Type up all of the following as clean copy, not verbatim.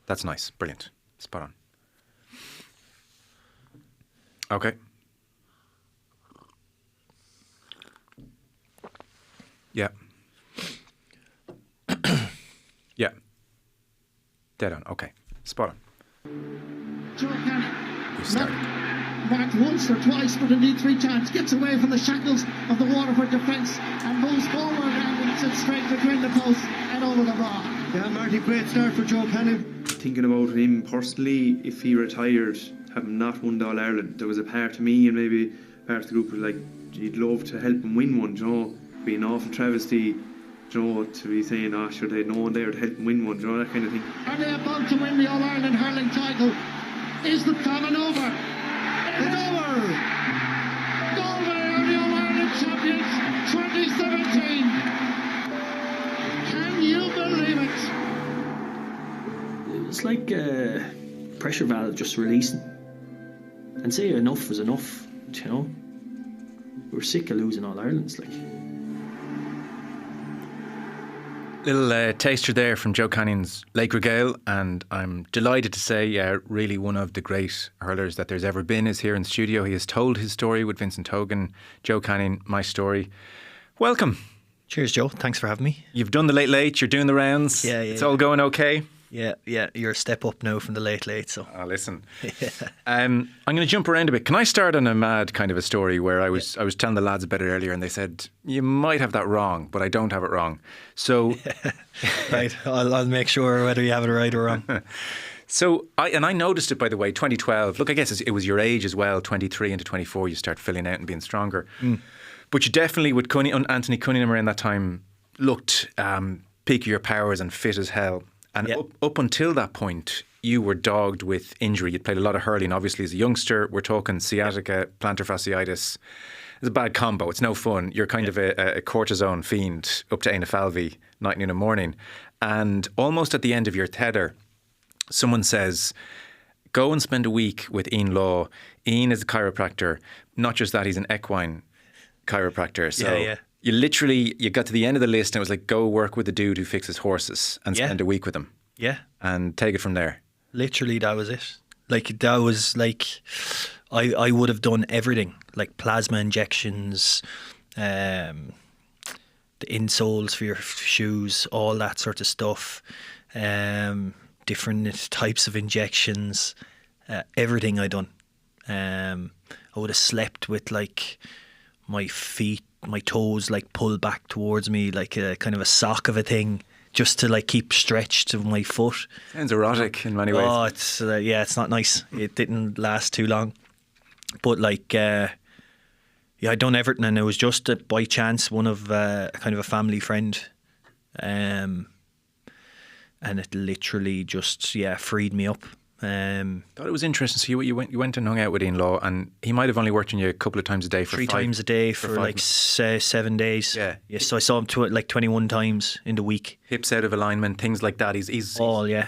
That's nice. Brilliant. Spot on. Okay. Yeah. Yeah. Dead on. Okay. Spot on. Joe can You started. marked once or twice, but indeed 3 times. Gets away from the shackles of the Waterford defence and moves forward and sits straight between the posts and over the bar. Yeah, Marty, great start for Joe Cannon. Thinking about him personally, if he retired, having not won the All-Ireland, there was a part of me and maybe part of the group was like, you'd love to help him win one, you know, being awful travesty, you know, to be saying, oh, sure, they had no one there to help him win one, you know, that kind of thing. Are they about to win the All-Ireland hurling title? Is the famine over? It's over! Galway are the All-Ireland champions 2017! Can you believe it? It was like a pressure valve just releasing. And say enough was enough, you know. We were sick of losing All Ireland's, like. Little taster there from Joe Cannon's Lake Regale, and I'm delighted to say, really one of the great hurlers that there's ever been is here in the studio. He has told his story with Vincent Hogan. Joe Cannon, my story. Welcome. Cheers, Joe. Thanks for having me. You've done the late, you're doing the rounds. Yeah. It's all going okay? Yeah. You're a step up now from the late, so. Oh, listen. I'm going to jump around a bit. Can I start on a mad kind of a story where I was telling the lads about it earlier and they said, you might have that wrong, but I don't have it wrong. So... Right, I'll make sure whether you have it right or wrong. So, I noticed it, by the way, 2012. Look, I guess it was your age as well, 23 into 24, you start filling out and being stronger. But you definitely, with Anthony Cunningham around that time, looked peak of your powers and fit as hell. And up until that point, you were dogged with injury. You'd played a lot of hurling, obviously, as a youngster. We're talking sciatica, plantar fasciitis. It's a bad combo. It's no fun. You're kind of a cortisone fiend up to Aina Falvey, night, noon and morning. And almost at the end of your tether, someone says, go and spend a week with Ian Law. Ian is a chiropractor. Not just that, he's an equine chiropractor. So you got to the end of the list and it was like, go work with the dude who fixes horses and spend a week with him. Yeah. And take it from there. Literally, that was it. Like, that was like, I would have done everything. Like plasma injections, the insoles for your shoes, all that sort of stuff. Different types of injections, everything I done. I would have slept with like my feet, my toes like pulled back towards me like a kind of a sock of a thing, just to like keep stretched of my foot. Sounds erotic in many ways. Oh, it's it's not nice. It didn't last too long, but like I'd done everything, and it was just by chance one of kind of a family friend, and it literally just freed me up. Thought it was interesting. So you went and hung out with Ian Law, and he might have only worked on you a couple of times a day for 3 times a day for like 7 days. Yeah. So I saw him like 21 times in the week. Hips out of alignment, things like that. He's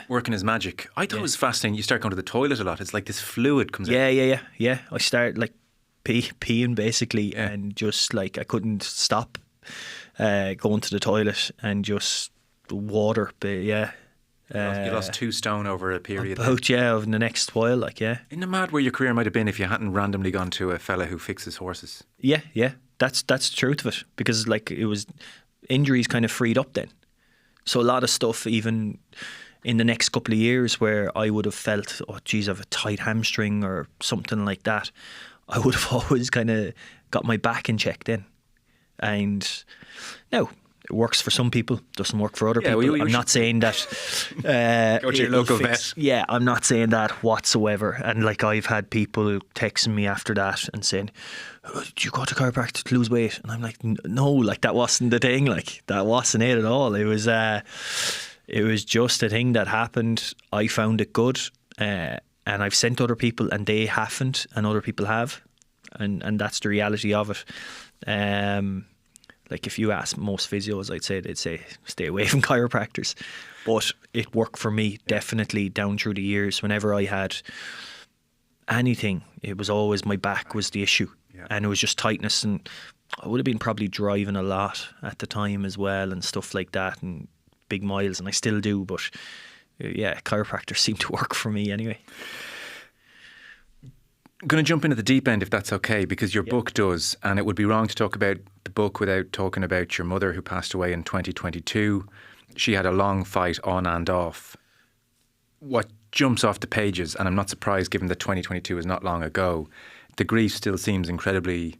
working his magic. I thought it was fascinating. You start going to the toilet a lot. It's like this fluid comes out. Yeah. I started like peeing basically, and just like I couldn't stop going to the toilet and just water. But you lost 2 stone over a period. About of the next while, like Isn't it mad where your career might have been if you hadn't randomly gone to a fella who fixes horses? Yeah. That's the truth of it, because like it was injuries kind of freed up then. So a lot of stuff, even in the next couple of years, where I would have felt, oh geez, I have a tight hamstring or something like that, I would have always kind of got my back in check then. And now, it works for some people, doesn't work for other people. I'm not saying that go to your local vet. Yeah, I'm not saying that whatsoever. And like, I've had people texting me after that and saying, oh, did you go to chiropractor to lose weight? And I'm like, no, like that wasn't the thing. Like that wasn't it at all. It was just a thing that happened. I found it good, and I've sent other people and they haven't, and other people have, and that's the reality of it. Like if you ask most physios, they'd say stay away from chiropractors. But it worked for me definitely down through the years. Whenever I had anything, it was always my back was the issue, and it was just tightness. And I would have been probably driving a lot at the time as well, and stuff like that, and big miles, and I still do. But chiropractors seem to work for me anyway. I'm going to jump in at the deep end, if that's okay, because your book does, and it would be wrong to talk about the book without talking about your mother, who passed away in 2022. She had a long fight on and off. What jumps off the pages, and I'm not surprised given that 2022 is not long ago, the grief still seems incredibly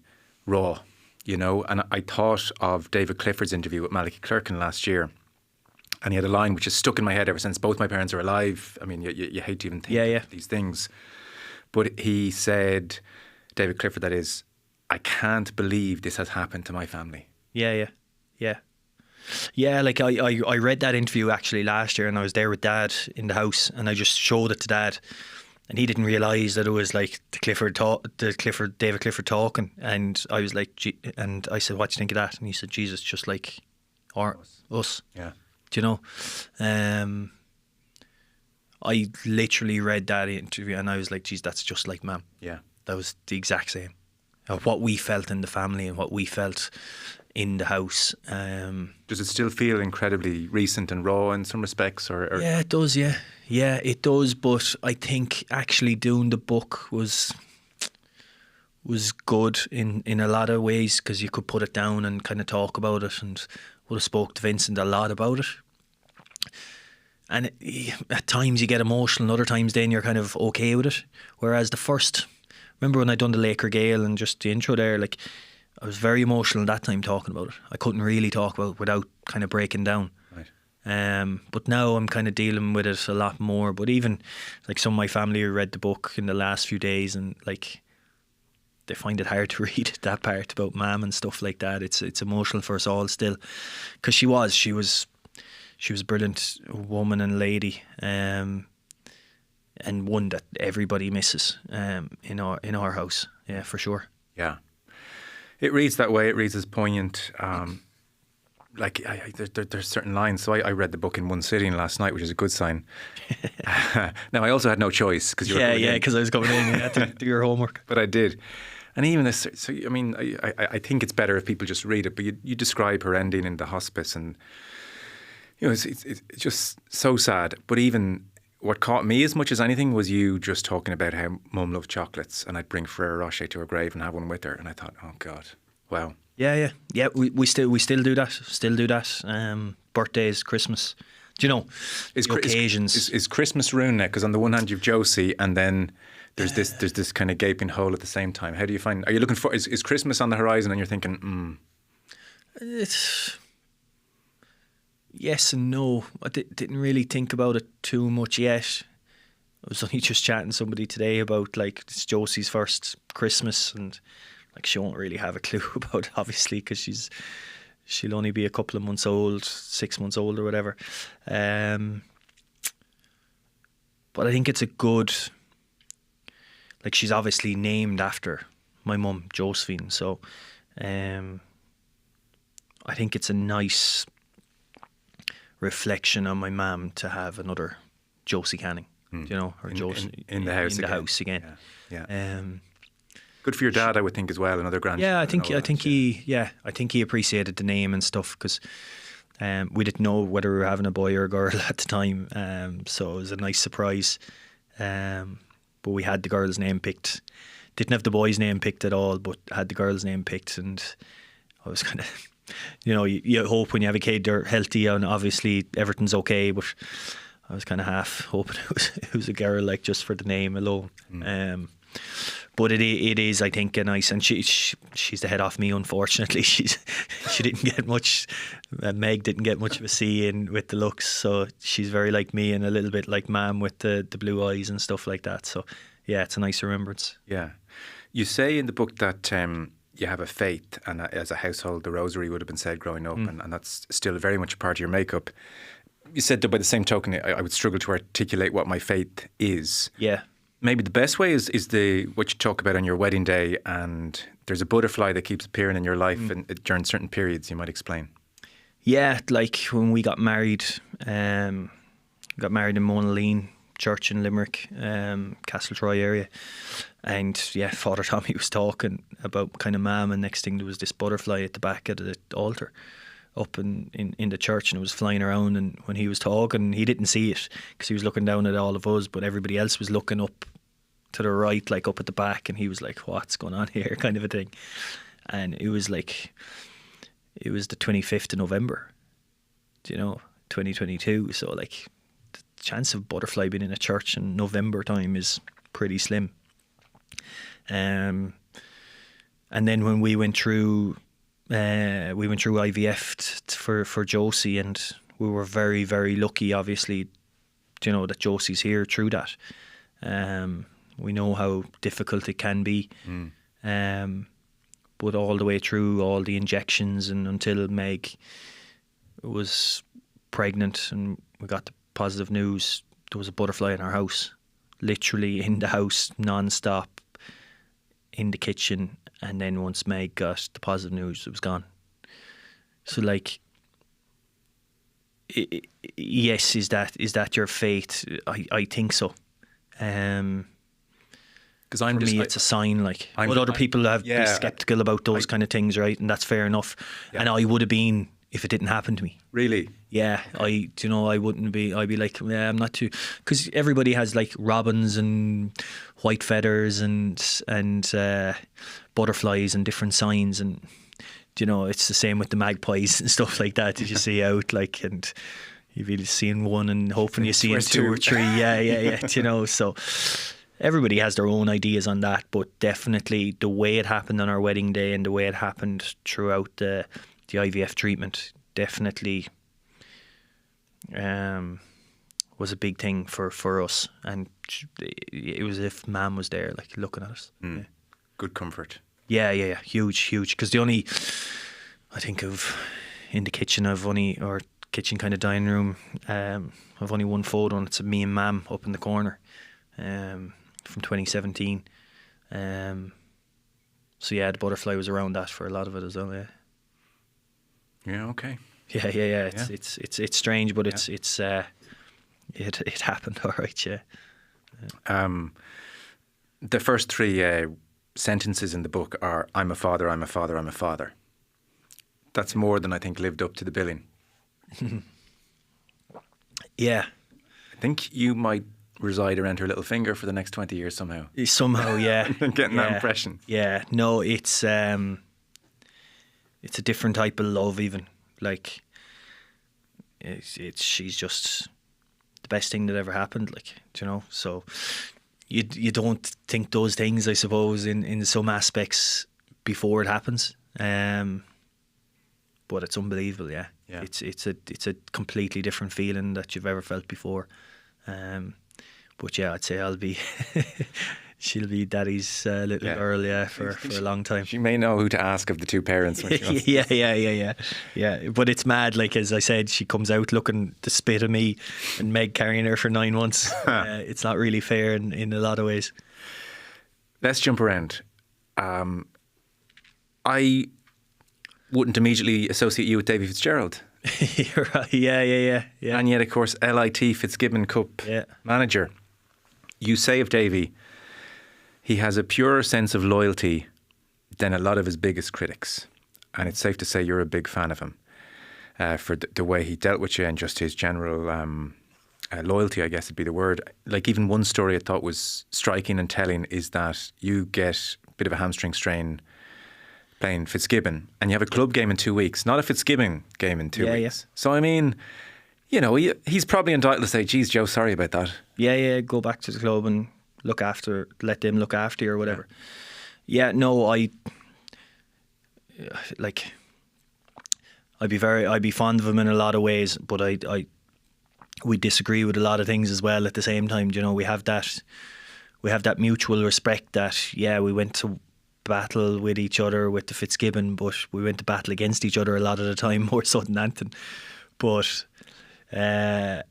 raw, you know. And I thought of David Clifford's interview with Malachy Clerkin last year, and he had a line which has stuck in my head ever since. Both my parents are alive. I mean, you hate to even think of these things. But he said, David Clifford, that is, I can't believe this has happened to my family. Yeah. Like I read that interview actually last year, and I was there with Dad in the house, and I just showed it to Dad, and he didn't realise that it was like David Clifford talking, and I was like, and I said, what do you think of that? And he said, Jesus, just like us. Yeah. Do you know? I literally read that interview and I was like, geez, that's just like Mum. Yeah. That was the exact same. What we felt in the family and what we felt in the house. Does it still feel incredibly recent and raw in some respects? Or? Yeah, it does, yeah. Yeah, it does, but I think actually doing the book was good in a lot of ways, because you could put it down and kind of talk about it, and would have spoke to Vincent a lot about it. And at times you get emotional, and other times then you're kind of okay with it. Whereas remember when I done the Laker Gale and just the intro there, like I was very emotional at that time talking about it. I couldn't really talk about it without kind of breaking down. Right. But now I'm kind of dealing with it a lot more. But even like some of my family who read the book in the last few days, and like they find it hard to read that part about Mum and stuff like that. It's emotional for us all still, because she was a brilliant woman and lady, and one that everybody misses in our house. Yeah, for sure. Yeah, it reads that way. It reads as poignant. There's certain lines. So I read the book in one sitting last night, which is a good sign. Now I also had no choice because because I was coming in. You had to do your homework, but I did. And even this, so I mean, I think it's better if people just read it. But you describe her ending in the hospice, and you know, it's just so sad. But even what caught me as much as anything was you just talking about how Mum loved chocolates, and I'd bring Ferrero Rocher to her grave and have one with her. And I thought, oh God, wow. Yeah. We still do that. Still do that. Birthdays, Christmas. Do you know? Occasions. Is Christmas ruined now? Because on the one hand you've Josie, and then there's this kind of gaping hole at the same time. How do you find? Are you looking for? Is Christmas on the horizon, and you're thinking, It's yes and no. I didn't really think about it too much yet. I was only just chatting to somebody today about like it's Josie's first Christmas, and like she won't really have a clue about it, obviously, because she'll only be a couple of months old, 6 months old or whatever. But I think it's a good, like she's obviously named after my mum, Josephine. So I think it's a nice reflection on my mum to have another Josie Canning, you know, or Josie in the house again. Yeah. Good for your dad, I would think, as well. Another grandchild. Yeah, I think he appreciated the name and stuff, because we didn't know whether we were having a boy or a girl at the time, so it was a nice surprise. But we had the girl's name picked. Didn't have the boy's name picked at all, but had the girl's name picked, and I was kind of, you know, you hope when you have a kid they're healthy and obviously everything's okay, but I was kind of half hoping it was a girl, like just for the name alone. But it is, I think, a nice, and she's the head off me, unfortunately. She didn't get much. Meg didn't get much of a C in with the looks, so she's very like me and a little bit like Mam with the blue eyes and stuff like that. So yeah, it's a nice remembrance. Yeah, you say in the book that you have a faith, and as a household, the rosary would have been said growing up, and that's still very much a part of your makeup. You said that by the same token, I would struggle to articulate what my faith is. Yeah. Maybe the best way is what you talk about on your wedding day, and there's a butterfly that keeps appearing in your life and during certain periods. You might explain. Yeah, like when we got married in Monaleen Church in Limerick, Castletroy area, and yeah, Father Tommy was talking about kind of Mam, and next thing there was this butterfly at the back of the altar, up in the church, and it was flying around, and when he was talking, he didn't see it because he was looking down at all of us, but everybody else was looking up to the right, like up at the back, and he was like, what's going on here, kind of a thing. And it was the 25th of November, 2022, so like the chance of butterfly being in a church in November time is pretty slim. And then when we went through IVF for Josie, and we were very, very lucky, obviously, that Josie's here through that. We know how difficult it can be, but all the way through all the injections and until Meg was pregnant and we got the positive news, there was a butterfly in our house, literally in the house, non-stop, in the kitchen. And then once Meg got the positive news, it was gone. So like, yes, is that your fate? I think so. Because for me, it's a sign. Like, but other people have be skeptical about those kind of things, right? And that's fair enough. Yeah. And I would have been if it didn't happen to me. Really? Yeah. I wouldn't be. I'd be like, yeah, I'm not too. Because everybody has like robins and white feathers and butterflies and different signs, and it's the same with the magpies and stuff like that. Did you see out like and. You've either seen one and hoping you see two or three. Yeah. So everybody has their own ideas on that, but definitely the way it happened on our wedding day and the way it happened throughout the IVF treatment definitely was a big thing for us. And it was as if Mam was there, like looking at us. Yeah. Good comfort. Yeah. Huge. Because the only, I think of in the kitchen or kitchen kind of dining room, I've only one photo, and it's of me and Mam up in the corner from 2017. So yeah, the butterfly was around that for a lot of it as well. Yeah. Okay. Yeah. It's strange, but it happened. All right. Yeah. The first three sentences in the book are "I'm a father, I'm a father, I'm a father." That's more than I think lived up to the billing. Yeah. I think you might reside around her little finger for the next 20 years somehow. Somehow, yeah. Getting that impression. Yeah. No, it's a different type of love even. Like, she's just the best thing that ever happened, like, so you don't think those things, I suppose, in some aspects before it happens. But it's unbelievable, yeah. It's a completely different feeling that you've ever felt before. But yeah, I'd say she'll be daddy's little girl, for a long time. She may know who to ask of the two parents when she wants. Yeah. But it's mad, like as I said, she comes out looking the spit of me and Meg carrying her for 9 months. It's not really fair in a lot of ways. Let's jump around. I wouldn't immediately associate you with Davey Fitzgerald. You're right. Yeah. And yet, of course, LIT Fitzgibbon Cup manager. You say of Davey, he has a purer sense of loyalty than a lot of his biggest critics. And it's safe to say you're a big fan of him for the way he dealt with you and just his general loyalty, I guess would be the word. Like even one story I thought was striking and telling is that you get a bit of a hamstring strain playing Fitzgibbon, and you have a club game in 2 weeks, not a Fitzgibbon game in 2 weeks. Yeah. So I mean, he's probably entitled to say, "Geez, Joe, sorry about that." Yeah. Go back to the club and let them look after you or whatever. Yeah, no, I'd be fond of him in a lot of ways, but we disagree with a lot of things as well. At the same time, we have that mutual respect that we went to battle with each other with the Fitzgibbon, but we went to battle against each other a lot of the time, more so than Anton. But I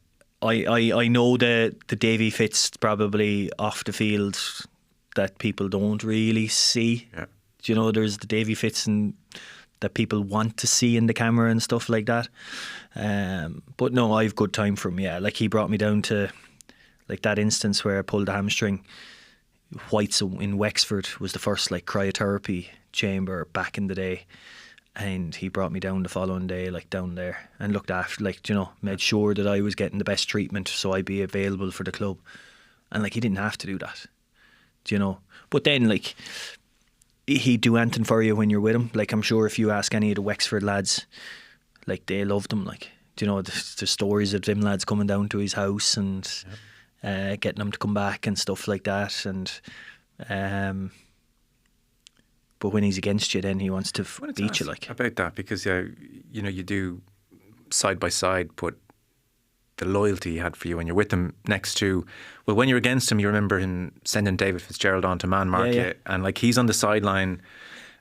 know the Davey Fitz probably off the field that people don't really see. Yeah. There's the Davey Fitz that people want to see in the camera and stuff like that. But no, I have good time for him. Yeah, like he brought me down to like that instance where I pulled the hamstring. White's in Wexford was the first like cryotherapy chamber back in the day, And he brought me down the following day, like down there, and looked after, like, you know, made sure that I was getting the best treatment so I'd be available for the club. And like, he didn't have to do that, you know. But then, like, he'd do anything for you when you're with him. Like, I'm sure if you ask any of the Wexford lads, like, they loved him. Like, you know, the stories of them lads coming down to his house and getting him to come back and stuff like that. And but when he's against you, then he wants to beat you. Like, about that, because you know, you do side by side, but the loyalty he had for you when you're with him next to, well, when you're against him, you remember him sending David Fitzgerald on to man mark you, and like, he's on the sideline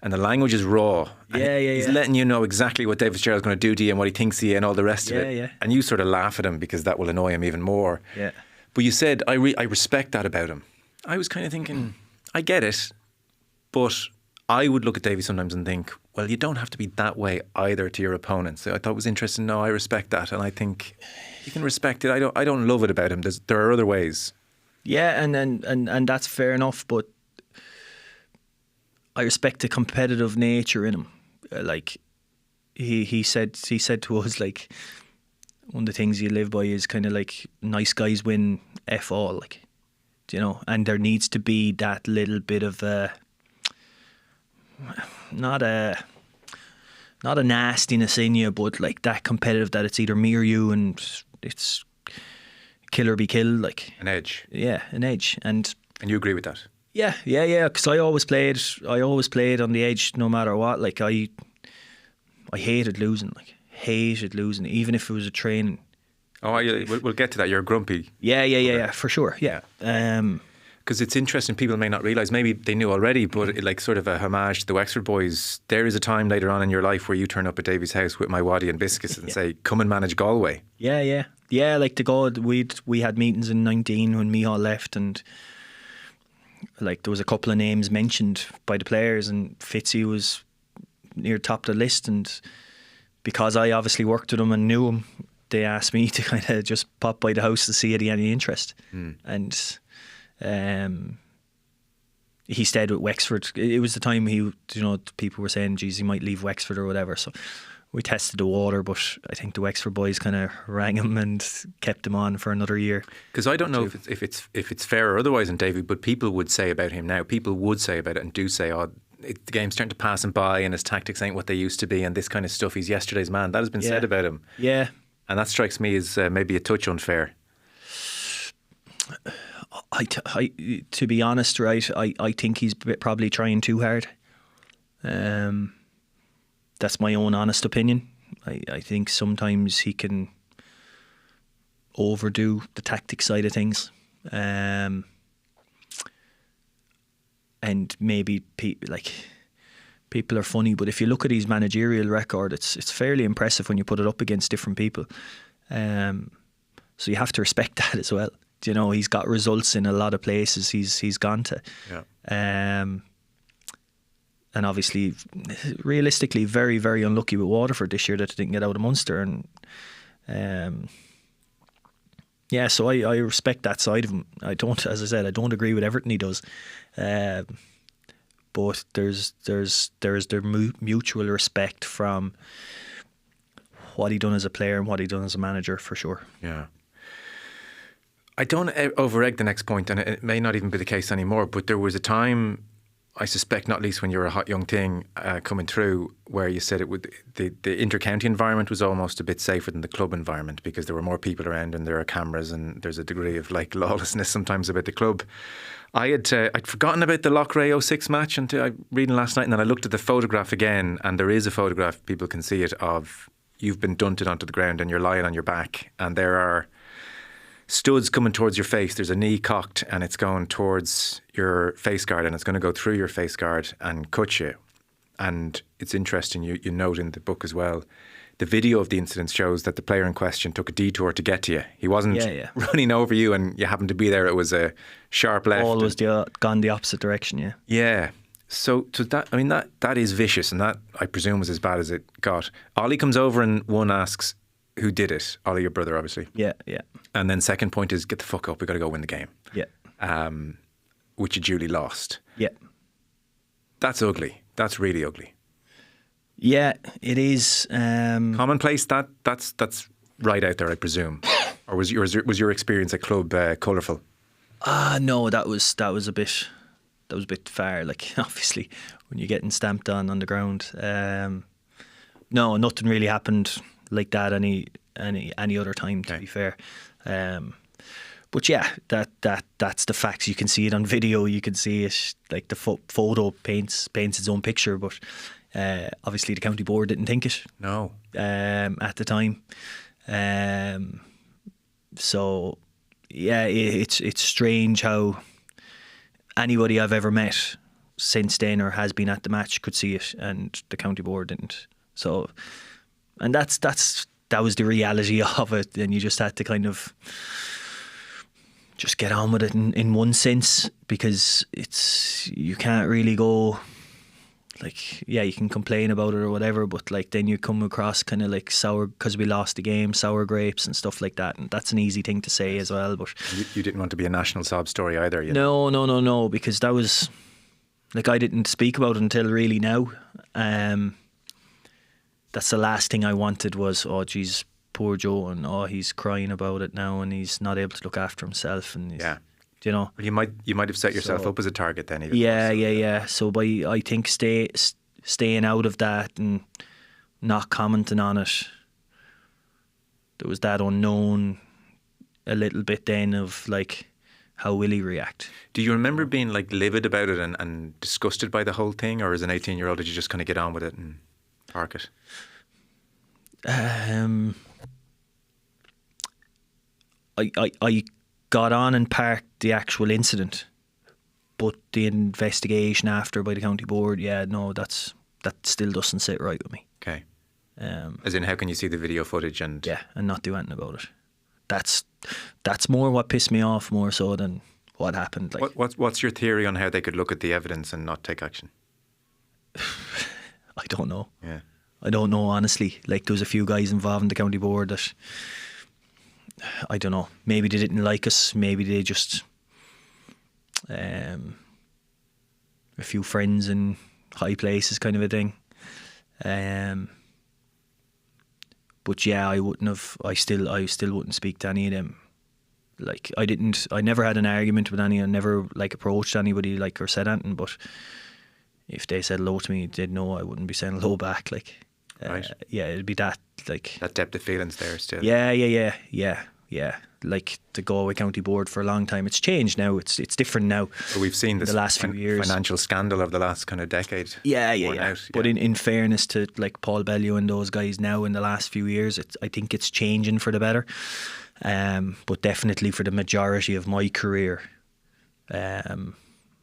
and the language is raw. He's letting you know exactly what David Fitzgerald's going to do to you and what he thinks of you and all the rest of it. And you sort of laugh at him because that will annoy him even more. But you said, I respect that about him. I was kind of thinking, I get it, but I would look at Davey sometimes and think, well, you don't have to be that way either to your opponents. So I thought it was interesting. No, I respect that, and I think you can respect it. I don't love it about him. There are other ways. Yeah, and that's fair enough. But I respect the competitive nature in him. Like he said to us, like, one of the things you live by is kind of like, nice guys win F all, like, you know. And there needs to be that little bit of not a nastiness in you, but like that competitive, that it's either me or you, and it's kill or be killed, like an edge. Yeah, an edge. And you agree with that? Yeah. Because I always played on the edge, no matter what. Like, I hated losing. Like, hated losing, even if it was a training. Oh, we'll get to that. You're grumpy. Yeah, for sure. Yeah. Because it's interesting, people may not realise, maybe they knew already, but like sort of a homage to the Wexford boys, there is a time later on in your life where you turn up at Davy's house with my waddy and biscuits and say, come and manage Galway. Yeah, like the God, we had meetings in 19 when Micheál left, and like there was a couple of names mentioned by the players, and Fitzy was near top of the list, and because I obviously worked with him and knew him, they asked me to kind of just pop by the house to see if he had any interest. And he stayed with Wexford. It was the time people were saying, geez, he might leave Wexford or whatever. So we tested the water, but I think the Wexford boys kind of rang him and kept him on for another year. Because I don't know if it's fair or otherwise in Davey, but people would say about him now, people would say about it and do say, the game's starting to pass him by and his tactics ain't what they used to be and this kind of stuff. He's yesterday's man. That has been said about him. Yeah. And that strikes me as maybe a touch unfair. To be honest, right, I think he's probably trying too hard. That's my own honest opinion. I think sometimes he can overdo the tactic side of things. And maybe people are funny, but if you look at his managerial record, it's fairly impressive when you put it up against different people. So you have to respect that as well. You know, he's got results in a lot of places he's gone to. Yeah. And obviously, realistically, very, very unlucky with Waterford this year that they didn't get out of Munster. And so I respect that side of him. As I said, I don't agree with everything he does. But there's their mutual respect from what he done as a player and what he done as a manager, for sure. Yeah. I don't over-egg the next point, and it may not even be the case anymore, but there was a time, I suspect not least when you were a hot young thing coming through, where you said the inter-county environment was almost a bit safer than the club environment because there were more people around and there are cameras and there's a degree of like lawlessness sometimes about the club. I'd forgotten about the Loughrea 06 match until I reading last night, and then I looked at the photograph again, and there is a photograph, people can see it, of you've been dunted onto the ground and you're lying on your back, and there are studs coming towards your face. There's a knee cocked and it's going towards your face guard, and it's going to go through your face guard and cut you. And it's interesting, you note in the book as well, the video of the incident shows that the player in question took a detour to get to you. He wasn't running over you and you happened to be there. It was a sharp left. Always gone the opposite direction, yeah. Yeah. So that is vicious, and that, I presume, was as bad as it got. Ollie comes over and one asks, who did it? Ollie, your brother, obviously. Yeah. And then second point is, get the fuck up, we got to go win the game. Yeah. Which you duly lost. Yeah. That's ugly. That's really ugly. Yeah, it is. Commonplace. That's right out there, I presume. Or was your experience at club colourful? No, that was a bit far. Like obviously, when you're getting stamped on the ground. No, nothing really happened like that any other time. To be fair. But yeah, that's the facts. You can see it on video. You can see it, like the photo paints its own picture. But obviously, the county board didn't think it. No. At the time. So yeah, it's strange how anybody I've ever met since then or has been at the match could see it, and the county board didn't. So, and that was the reality of it. And you just had to kind of just get on with it in one sense, because you can't really go, like, yeah, you can complain about it or whatever, but like then you come across kind of like sour, because we lost the game, sour grapes and stuff like that, and that's an easy thing to say as well. But you didn't want to be a national sob story either. No, because that was like, I didn't speak about it until really now. That's the last thing I wanted was, oh geez, poor Joe, and oh, he's crying about it now, and he's not able to look after himself, and yeah, you know. Well, you might have set yourself up as a target then. Even Yeah. So I think staying out of that and not commenting on it, there was that unknown a little bit then of like, how will he react? Do you remember being like livid about it and disgusted by the whole thing, or as an 18-year-old did you just kind of get on with it and park it? I got on and parked the actual incident, but the investigation after by the county board, that still doesn't sit right with me. Okay. As in, how can you see the video footage and not do anything about it? That's more what pissed me off more so than what happened. Like, what's your theory on how they could look at the evidence and not take action? I don't know. Yeah. I don't know, honestly. Like, there was a few guys involved in the county board that, I don't know, maybe they didn't like us, maybe they just a few friends in high places kind of a thing. But yeah, I still wouldn't speak to any of them. Like, I never had an argument with any, I never like approached anybody like or said anything, but if they said hello to me, they'd know I wouldn't be saying hello back. Like, right. Yeah, it'd be that, like, that depth of feelings there still. Yeah. Like the Galway County Board for a long time. It's changed now. It's different now. But we've seen this the last few years, financial scandal of the last kind of decade. Yeah. But in fairness to like Paul Bellew and those guys now, in the last few years, I think it's changing for the better. But definitely for the majority of my career,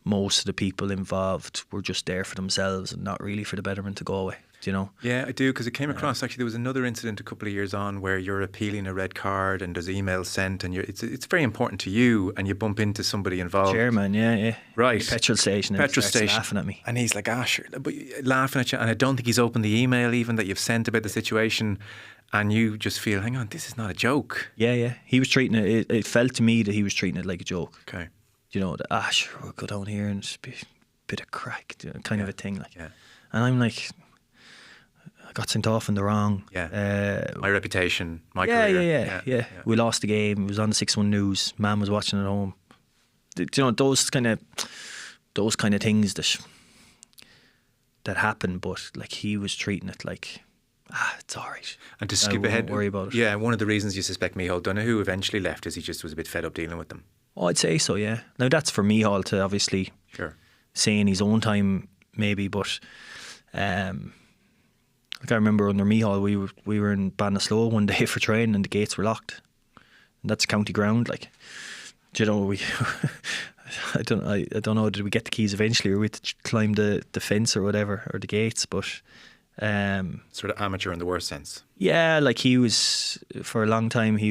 most of the people involved were just there for themselves and not really for the betterment of Galway. Do you know? Yeah, I do, because it came across, actually, there was another incident a couple of years on where you're appealing a red card and there's emails sent and it's very important to you, and you bump into somebody involved. Chairman, yeah. Right. The petrol station. Laughing at me. And he's like, sure, but laughing at you, and I don't think he's opened the email even that you've sent about the situation, and you just feel, hang on, this is not a joke. Yeah. He was treating it, it felt to me that he was treating it like a joke. Okay. You know, sure, we'll go down here and just be a bit of crack, kind of a thing. Like, yeah. And I'm like, I got sent off in the wrong. Yeah. My reputation, my career. Yeah. We lost the game. It was on the 6-1 news. Man was watching at home. You know, those kind of things that happen. But like, he was treating it like, it's all right. And to skip ahead, don't worry about it. Yeah, one of the reasons you suspect Micheál Donoghue eventually left is he just was a bit fed up dealing with them. Oh, I'd say so, yeah. Now, that's for Micheál to obviously say in his own time, maybe, but like, I remember under Micheál, we were in Ballinasloe one day for training and the gates were locked. And that's county ground, like. Do you know, we I don't know, did we get the keys eventually, or we had to climb the fence or whatever, or the gates, but sort of amateur in the worst sense. Yeah, like, he was, for a long time, he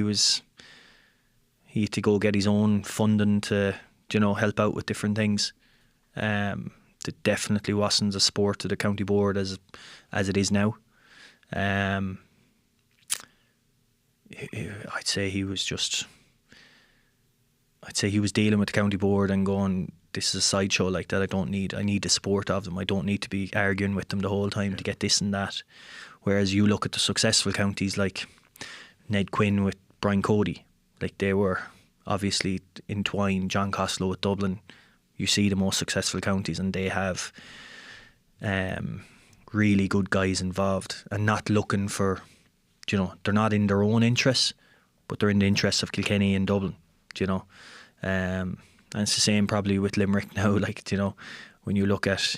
had to go get his own funding to, you know, help out with different things. It definitely wasn't a sport to the county board as it is now. I'd say he was dealing with the county board and going, this is a sideshow like that. I need the support of them. I don't need to be arguing with them the whole time to get this and that. Whereas you look at the successful counties like Ned Quinn with Brian Cody, like they were obviously entwined. John Costello with Dublin. You see the most successful counties, and they have really good guys involved, and not looking for, they're not in their own interests, but they're in the interests of Kilkenny and Dublin, and it's the same probably with Limerick now. Like, when you look at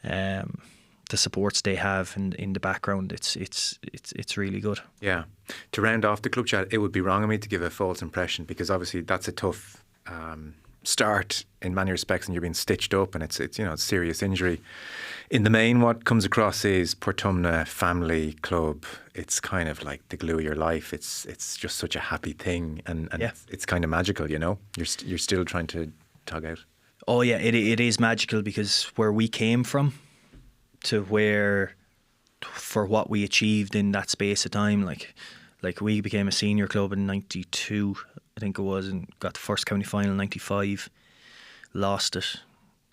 the supports they have in the background, it's really good. Yeah. To round off the club chat, it would be wrong of me to give a false impression, because obviously that's a tough start in many respects, and you're being stitched up, and it's serious injury. In the main, what comes across is Portumna family club. It's kind of like the glue of your life. It's just such a happy thing, and it's kind of magical. You're still trying to tug out. Oh yeah, it is magical, because where we came from to for what we achieved in that space of time, like we became a senior club in '92, I think it was, and got the first county final in '95, lost it,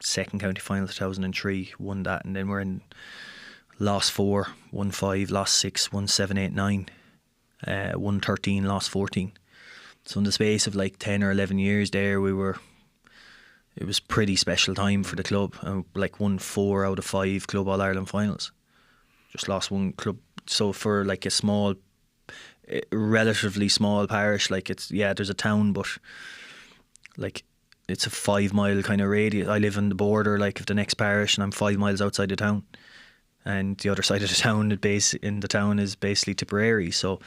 second county final 2003, won that, and then we're in lost 4, won 5, lost 6, won 7, 8, 9, won 13, lost 14. So in the space of like 10 or 11 years there, it was pretty special time for the club, and won 4 out of 5 Club All Ireland finals. Just lost one club. So for like a relatively small parish, there's a town, but like it's a 5 mile kind of radius. I live on the border of the next parish, and I'm 5 miles outside the town, and the other side of the town is basically Tipperary. So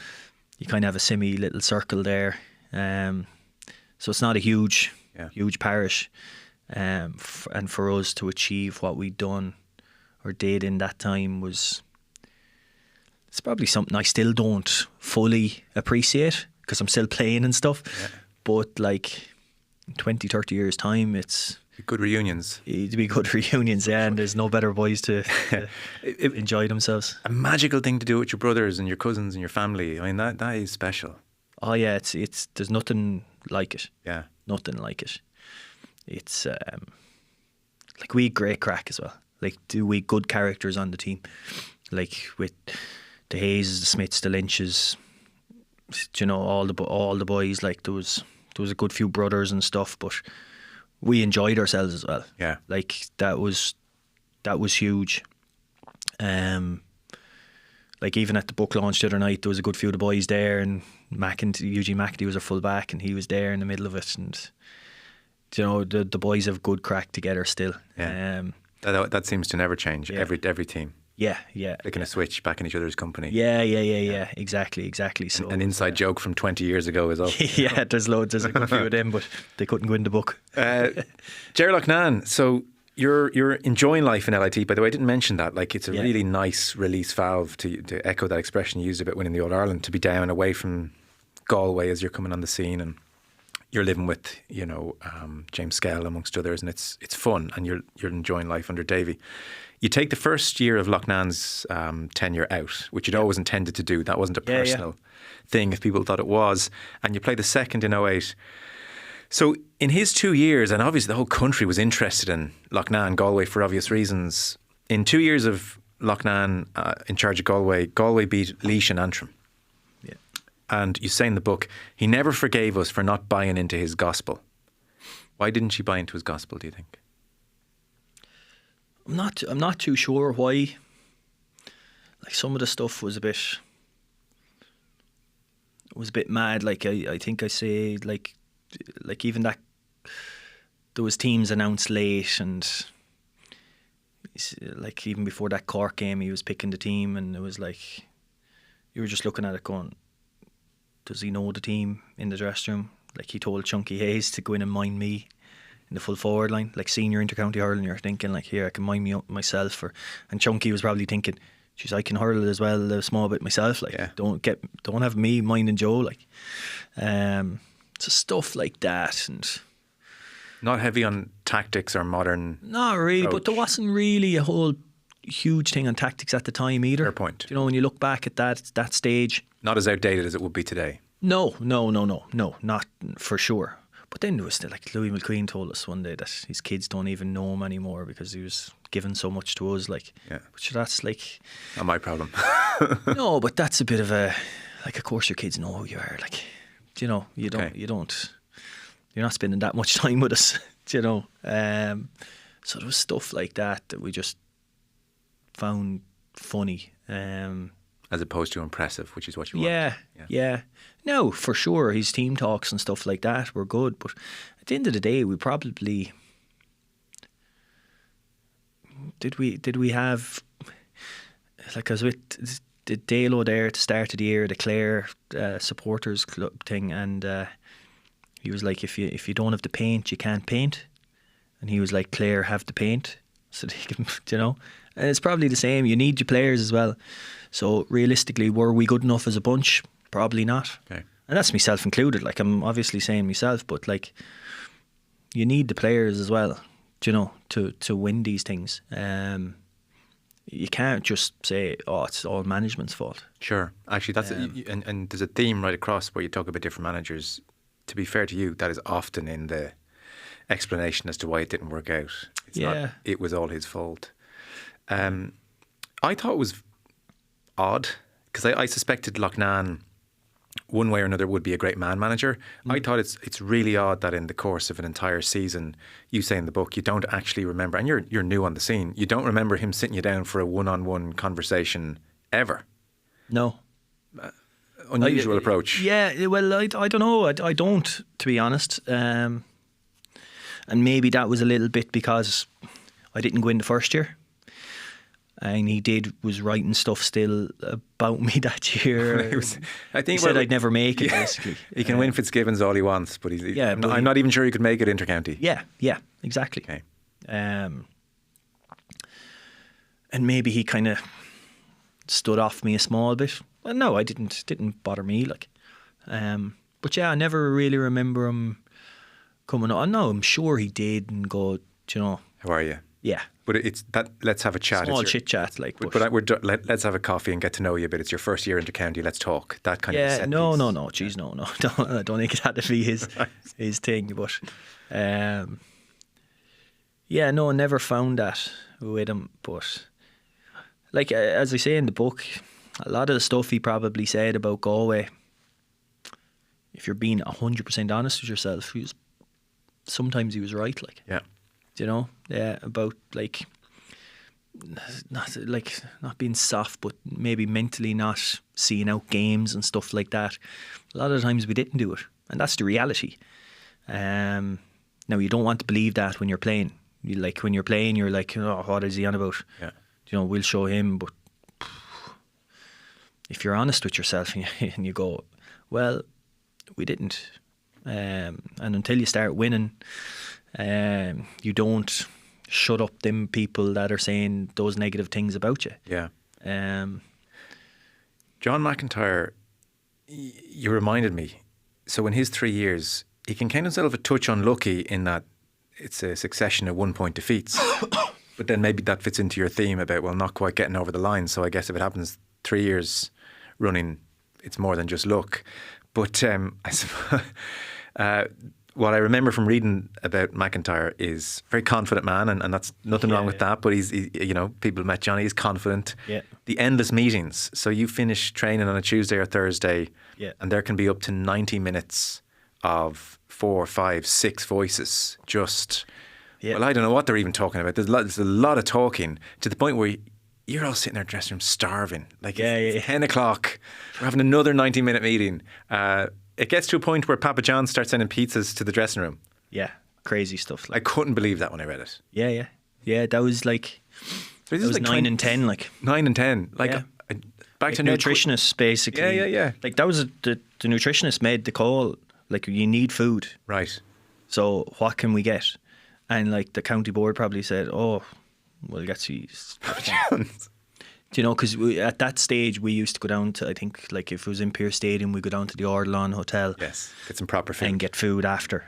you kind of have a semi little circle there. So it's not a huge parish, and for us to achieve what we done or did in that time it's probably something I still don't fully appreciate, because I'm still playing and stuff. Yeah. But like in 20, 30 years time, it's good reunions. It'd be good reunions, yeah, and there's no better boys to enjoy themselves. A magical thing to do with your brothers and your cousins and your family. I mean, that is special. Oh yeah, it's there's nothing like it. Yeah, nothing like it. It's we had great crack as well. We good characters on the team, with the Hayes, the Smiths, the Lynches, all the boys. There was a good few brothers and stuff, but we enjoyed ourselves as well. Yeah, that was huge. Even at the book launch the other night, there was a good few of the boys there, and Eugene McAtee was our full back, and he was there in the middle of it, and the boys have good crack together still. Yeah. That seems to never change. Yeah. Every team. Yeah. They can switch back in each other's company. Yeah. Exactly. So an inside joke from 20 years ago is all. Yeah, there's loads. There's a good few of them, but they couldn't go in the book. Ger Loughnane, so you're enjoying life in LIT. By the way, I didn't mention that. It's a really nice release valve, to echo that expression you used about winning the All Ireland, to be down away from Galway as you're coming on the scene, and you're living with James Skell amongst others, and it's fun, and you're enjoying life under Davey. You take the first year of Loughnan's tenure out, which you'd always intended to do. That wasn't a personal thing if people thought it was, and you play the second in 08. So in his 2 years, and obviously the whole country was interested in Loughnane, Galway for obvious reasons. In 2 years of Loughnane in charge of Galway beat Laois and Antrim. Yeah. And you say in the book, he never forgave us for not buying into his gospel. Why didn't you buy into his gospel, do you think? I'm not too sure why. Some of the stuff was a bit mad. I think I say even that there was teams announced late, and even before that Cork game, he was picking the team, and it was you were just looking at it going, does he know the team in the dressing room? He told Chunky Hayes to go in and mind me in the full forward line, senior intercounty hurling. You're thinking here, I can mind me up myself, and Chunky was probably thinking, geez, I can hurl as well a small bit myself. Don't have me minding Joe. So stuff like that, and not heavy on tactics or modern. Not really, approach. but there wasn't really a whole huge thing on tactics at the time either. Fair point. When you look back at that stage, not as outdated as it would be today. No, not for sure. But then there was still, like, Louis McQueen told us one day that his kids don't even know him anymore because he was giving so much to us. Like, Yeah. which that's like, Not my problem. no, but that's a bit of a, like, of course your kids know who you are. Like, you know, you don't, Okay. you're not spending that much time with us, you know. So there was stuff like that we just found funny. As opposed to impressive, which is what you want. Yeah. No, for sure, his team talks and stuff like that were good, but at the end of the day, we probably did we have, like, I was with the Dalo there at the start of the year, the Clare supporters club thing, and he was like, if you don't have the paint, you can't paint, and he was like, Clare have the paint, so they can, you know. And it's probably the same. You need your players as well. So realistically, were we good enough as a bunch? Probably not. Okay. And that's myself included. Like, I'm obviously saying myself, but like, you need the players as well, you know, to win these things. You can't just say, oh, it's all management's fault. Sure. Actually, that's and there's a theme right across where you talk about different managers. To be fair to you, that is often in the explanation as to why it didn't work out. It's not, it was all his fault. I thought it was odd because I suspected Loughnane one way or another would be a great man manager. I thought it's really odd that in the course of an entire season, you say in the book, you don't actually remember, and you're new on the scene, you don't remember him sitting you down for a one-on-one conversation ever. No. Unusual approach. Yeah, well, I don't know. I don't, to be honest. And maybe that was a little bit because I didn't go in the first year. And he was writing stuff still about me that year. I think he said I'd never make it, basically. He can win Fitzgibbons all he wants, but I'm not even sure he could make it intercounty. Yeah, exactly. Okay. And maybe he kind of stood off me a small bit. Well, no, I didn't bother me, like. But yeah, I never really remember him coming on. No, I'm sure he did and go, you know. How are you? Yeah. But it's that. Let's have a chat. Small chit chat, like. But let's have a coffee and get to know you a bit. It's your first year into county. Let's talk. That kind of. Yeah. No. Jeez, no. I don't think that'd be his thing. But, yeah, no, I never found that with him. But, like, as I say in the book, a lot of the stuff he probably said about Galway, if you're being 100% honest with yourself, sometimes he was right. Like. Yeah. You know, about like not being soft, but maybe mentally not seeing out games and stuff like that. A lot of times we didn't do it, and that's the reality. Now, you don't want to believe that when you're playing. When you're playing, you're like, oh, what is he on about? Yeah. You know, we'll show him. But if you're honest with yourself and you go, well, we didn't, and until you start winning. You don't shut up them people that are saying those negative things about you. Yeah. John McIntyre, you reminded me. So in his 3 years, he can count himself a touch unlucky in that it's a succession of 1-point defeats. But then maybe that fits into your theme about, well, not quite getting over the line. So I guess if it happens 3 years running, it's more than just luck. But I suppose... what I remember from reading about McIntyre is very confident man, and that's nothing wrong with that. But he's people met Johnny. He's confident. Yeah. The endless meetings. So you finish training on a Tuesday or Thursday, and there can be up to 90 minutes of 4, 5, 6 voices. Just well, I don't know what they're even talking about. There's a lot of talking to the point where you're all sitting in their dressing room starving. Like it's 10 o'clock. We're having another 90-minute meeting. It gets to a point where Papa John starts sending pizzas to the dressing room. Yeah, crazy stuff. I couldn't believe that when I read it. Yeah. That was like, so that was like 9 and 10. Like 9 and 10. Like back to nutritionists, basically. Yeah. Like that was the nutritionist made the call. Like, you need food, right? So what can we get? And like the county board probably said, oh, we'll get you Papa John's. You know, because at that stage we used to go down to, I think, like if it was in Pierce Stadium, we'd go down to the Orleans Hotel. Yes, get some proper food. And get food after.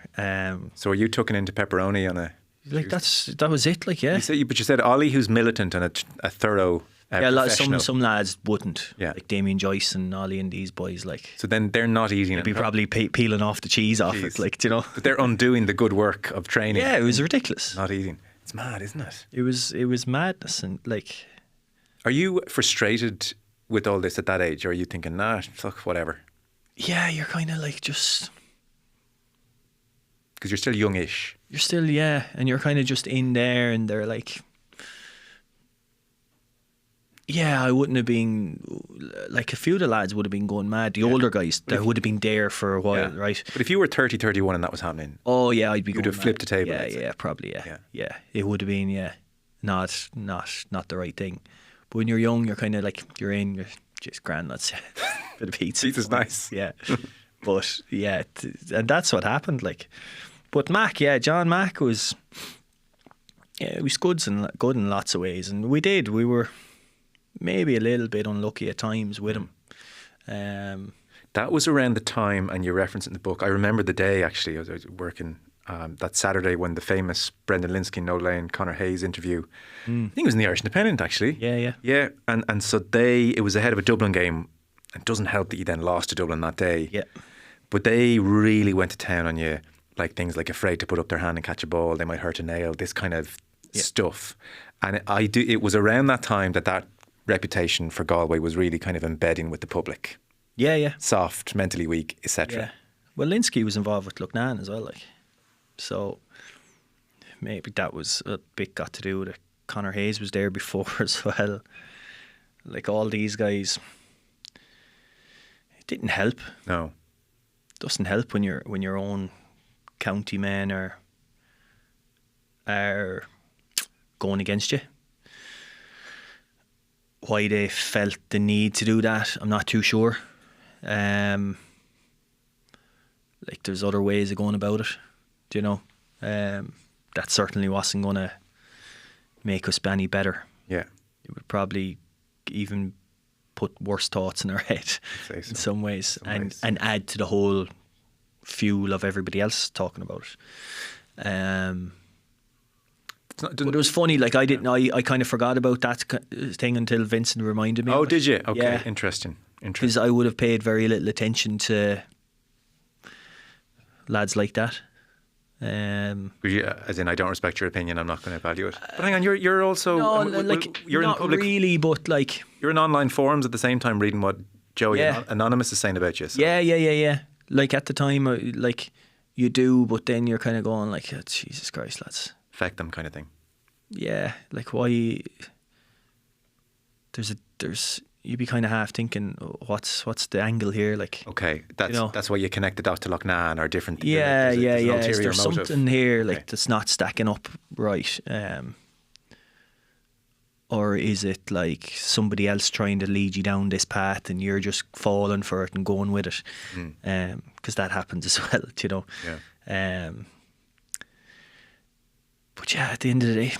So are you tucking into pepperoni on a... Like that was it, like, yeah. But you said Ollie, who's militant and a thorough Yeah, professional. some lads wouldn't. Yeah. Like Damien Joyce and Ollie and these boys, like So then they're not eating they'd be it. probably peeling off the cheese off it, like, you know. But they're undoing the good work of training. Yeah, it was ridiculous. Not eating. It's mad, isn't it? It was madness, and like, Are you frustrated with all this at that age, or are you thinking, nah, fuck, whatever? yeah, you're kind of like just. Because you're still youngish. You're still, and you're kind of just in there, and they're like, yeah, I wouldn't have been, like, a few of the lads would have been going mad. The older guys, that would have been there for a while, Yeah. right? But if you were 30, 31 and that was happening, Oh, yeah, I'd be You'd going have flipped mad. the table, Yeah, I'd say. probably, Yeah. yeah. It would have been, not the right thing. But when you're young, you're kind of like, you're just grand, let's say. Bit of pizza. Pizza's nice. Yeah. But, yeah, and that's what happened, like. But Mac, John Mac was, he was good in lots of ways. And we were maybe a little bit unlucky at times with him. that was around the time, and you reference it in the book. I remember the day, actually, I was working that Saturday when the famous Brendan Linsky, No Lane, Conor Hayes interview, I think it was in the Irish Independent, actually. Yeah. Yeah, and so it was ahead of a Dublin game. It doesn't help that you then lost to Dublin that day. Yeah. But they really went to town on you, like things like afraid to put up their hand and catch a ball, they might hurt a nail, this kind of stuff. And it was around that time that reputation for Galway was really kind of embedding with the public. Yeah. Soft, mentally weak, etc. Yeah. Well, Linsky was involved with Lucknan as well, like. So maybe that was a bit got to do with it. Conor Hayes was there before as well. Like, all these guys, it didn't help. No. Doesn't help when your own county men are going against you. Why they felt the need to do that, I'm not too sure. Like, there's other ways of going about it, do you know? That certainly wasn't going to make us any better. Yeah. It would probably even put worse thoughts in our head I'd say so. in some ways, and add to the whole fuel of everybody else talking about it. But it was funny, like, I kind of forgot about that thing until Vincent reminded me. Oh, of it. did you? Okay, Yeah. interesting. Because I would have paid very little attention to lads like that. As in, I don't respect your opinion, I'm not going to value it. But hang on, you're also... No, like, you're not in public... really, but like... You're in online forums at the same time reading what Joey Yeah. Anonymous is saying about you. So. Yeah. Like, at the time, like, you do, but then you're kind of going like, oh, Jesus Christ, lads. Affect them kind of thing. Yeah, like, why? You'd be kind of half thinking, what's the angle here? Like, Okay, that's why you connect the dot to Loughnane or different. yeah. There's an Is ulterior there motive. something here like Okay. that's not stacking up right? Or is it like somebody else trying to lead you down this path and you're just falling for it and going with it? Because that happens as well, you know. Yeah. But yeah, at the end of the day,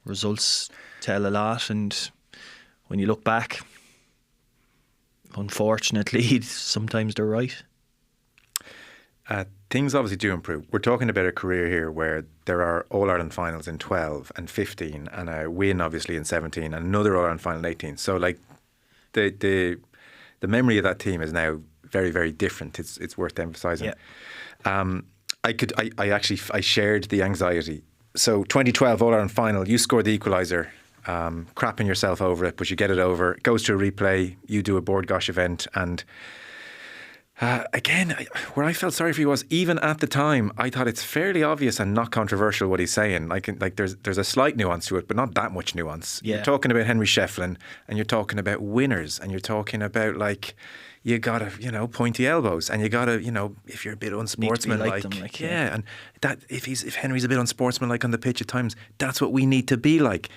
results tell a lot, and when you look back, unfortunately, sometimes they're right. Things obviously do improve. We're talking about a career here where there are All-Ireland finals in 12 and 15 and a win obviously in 17 and another All-Ireland final in 18. So like the memory of that team is now very, very different. It's worth emphasising. Yeah. I shared the anxiety. So 2012 All-Ireland final, you scored the equaliser, crapping yourself over it, but you get it over. It goes to a replay, you do a board gosh event, and again, where I felt sorry for you was, even at the time, I thought it's fairly obvious and not controversial what he's saying. Like there's a slight nuance to it, but not that much nuance. Yeah. You're talking about Henry Shefflin, and you're talking about winners, and you're talking about, like, you gotta, pointy elbows, and you gotta, if you're a bit unsportsmanlike, them, like, yeah, and that if Henry's a bit unsportsmanlike on the pitch at times, that's what we need to be like.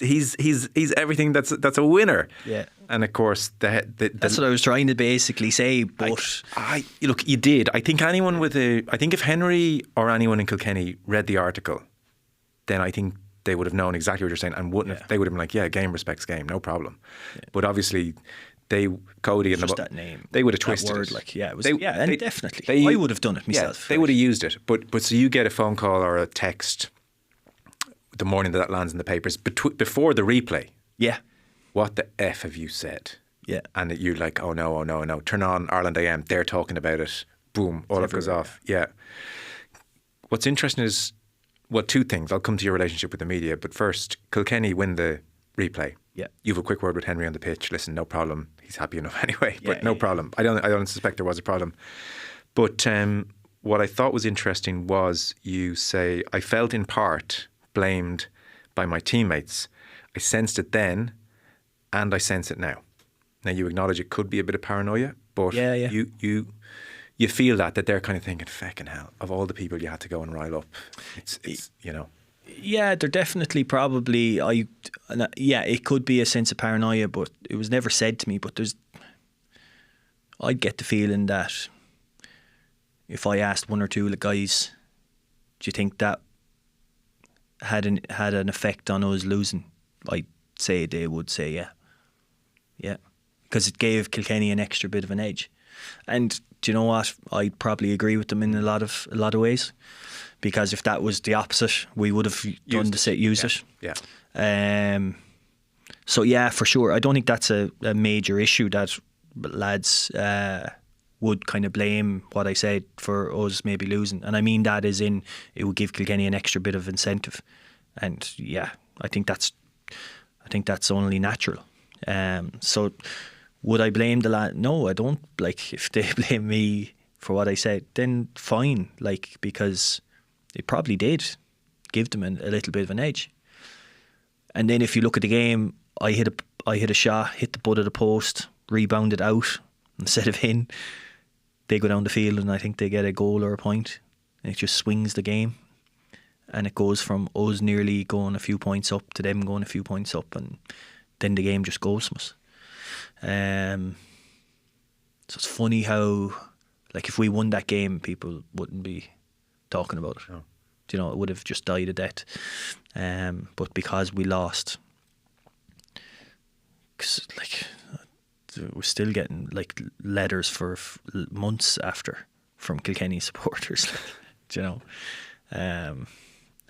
He's everything that's a winner. Yeah. And of course, That's what I was trying to basically say. But look, you did. I think if Henry or anyone in Kilkenny read the article, then I think they would have known exactly what you're saying and wouldn't have. They would have been like, yeah, game respects game, no problem. Yeah. But obviously, Cody and just that name, they would have that twisted word, it. like, yeah, it was, definitely. I I would have done it myself. Yeah, they would have used it. But so you get a phone call or a text the morning that lands in the papers before the replay. Yeah. What the F have you said? Yeah. And you're like, oh no, turn on Ireland AM, they're talking about it, boom, all it goes off. Yeah. What's interesting is, well, two things. I'll come to your relationship with the media, but first, Kilkenny win the replay. Yeah. You have a quick word with Henry on the pitch. Listen, no problem. He's happy enough anyway, but no yeah. problem. I don't suspect there was a problem. But what I thought was interesting was you say, I felt in part blamed by my teammates. I sensed it then, and I sense it now. Now, you acknowledge it could be a bit of paranoia, but you feel that they're kind of thinking, feckin' hell, of all the people you had to go and rile up, it's you know. Yeah, they're definitely probably, it could be a sense of paranoia, but it was never said to me, but I'd get the feeling that if I asked one or two of the guys, do you think that had an effect on us losing, I'd say they would say yeah. Yeah. Because it gave Kilkenny an extra bit of an edge. And do you know what? I'd probably agree with them in a lot of ways. Because if that was the opposite, we would have used it. Yeah. So yeah, for sure. I don't think that's a major issue that lads would kind of blame what I said for us maybe losing. And I mean that as in it would give Kilkenny an extra bit of incentive. And yeah, I think that's only natural. So would I blame the lad? No, I don't. Like, if they blame me for what I said, then fine. Like, because it probably did give them a little bit of an edge. And then if you look at the game, I hit a shot, hit the butt of the post, rebounded out instead of in. They go down the field and I think they get a goal or a point. And it just swings the game. And it goes from us nearly going a few points up to them going a few points up, and then the game just goes from us. So it's funny how, like, if we won that game, people wouldn't be talking about it. No. You know, it would have just died a death. But because we lost, cause, like, we're still getting like letters for months after from Kilkenny supporters, like, you know,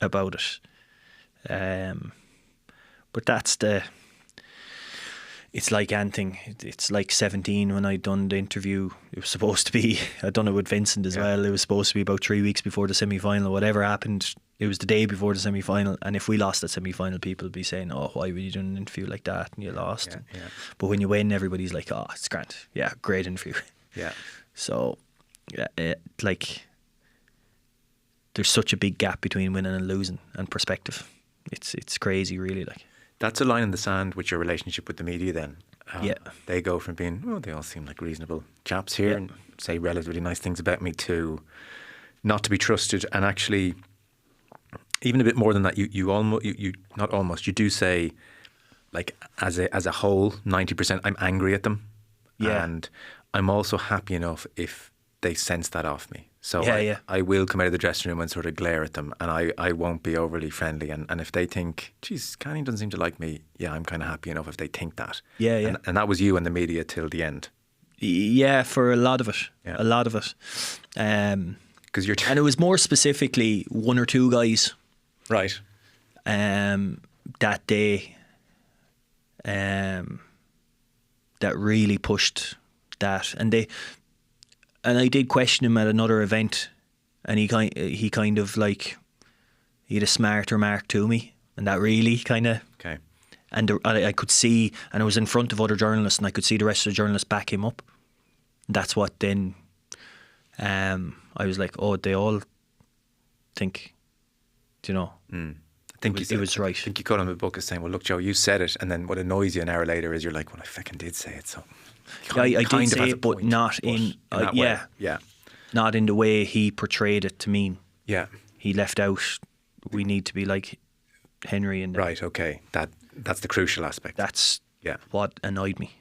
about it. But that's it's like anything. It's like 17 when I'd done the interview. It was supposed to be, I'd done it with Vincent as well. It was supposed to be about 3 weeks before the semi-final. Whatever happened, it was the day before the semi-final. And if we lost that semi-final, people would be saying, oh, why were you doing an interview like that and you lost? Yeah. But when you win, everybody's like, oh, it's grand. Yeah, great interview. Yeah. So, like, there's such a big gap between winning and losing and perspective. It's crazy, really. Like, that's a line in the sand with your relationship with the media then. Yeah. They go from being, oh, they all seem like reasonable chaps here and say relatively nice things about me, to not to be trusted. And actually, even a bit more than that, you do say, like, as a whole, 90%, I'm angry at them. Yeah. And I'm also happy enough if they sense that off me. So I will come out of the dressing room and sort of glare at them, and I won't be overly friendly. And if they think, geez, Canning doesn't seem to like me, yeah, I'm kind of happy enough if they think that. Yeah. And that was you and the media till the end. Yeah, for a lot of it. Yeah. A lot of it. Because you're and it was more specifically one or two guys. Right. That day that really pushed that. And I did question him at another event, and he kind of like, he had a smart remark to me, and that really kind of. Okay. And I could see, and I was in front of other journalists, and I could see the rest of the journalists back him up. That's what then. I was like, oh, they all think, you know. I think it was right. I think you caught him in the book as saying, well, look, Joe, you said it, and then what annoys you an hour later is you're like, well, I fucking did say it, so. I did say it, but not in that way. Yeah. Not in the way he portrayed it to mean. Yeah. He left out, we need to be like Henry and right. Okay, that's the crucial aspect. That's what annoyed me.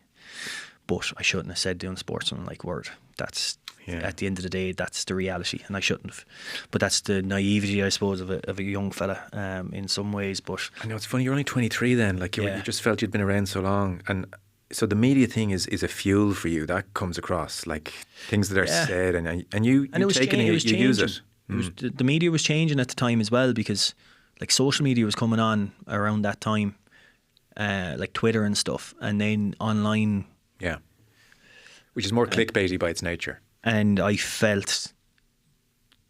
But I shouldn't have said the unsportsmanlike word. That's at the end of the day, that's the reality, and I shouldn't have. But that's the naivety, I suppose, of a young fella in some ways. But I know it's funny. You're only 23 then. Like you just felt you'd been around so long, and so the media thing is a fuel for you. That comes across, like things that are said, and you take it and you use it. The media was changing at the time as well, because like social media was coming on around that time, like Twitter and stuff, and then online. Yeah. Which is more clickbaity by its nature. And I felt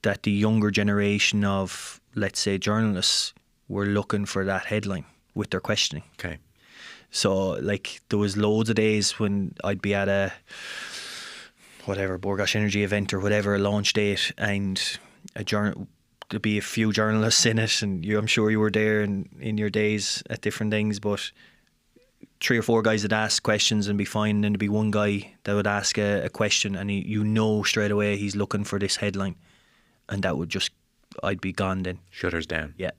that the younger generation of, let's say, journalists were looking for that headline with their questioning. Okay. So, like, there was loads of days when I'd be at a Borgosh Energy event or whatever, a launch date, and there'd be a few journalists in it, and I'm sure you were there in your days at different things, but 3 or 4 guys would ask questions and be fine, and then there'd be one guy that would ask a question, and you know straight away he's looking for this headline, and that would just, I'd be gone then. Shutters down. Yeah,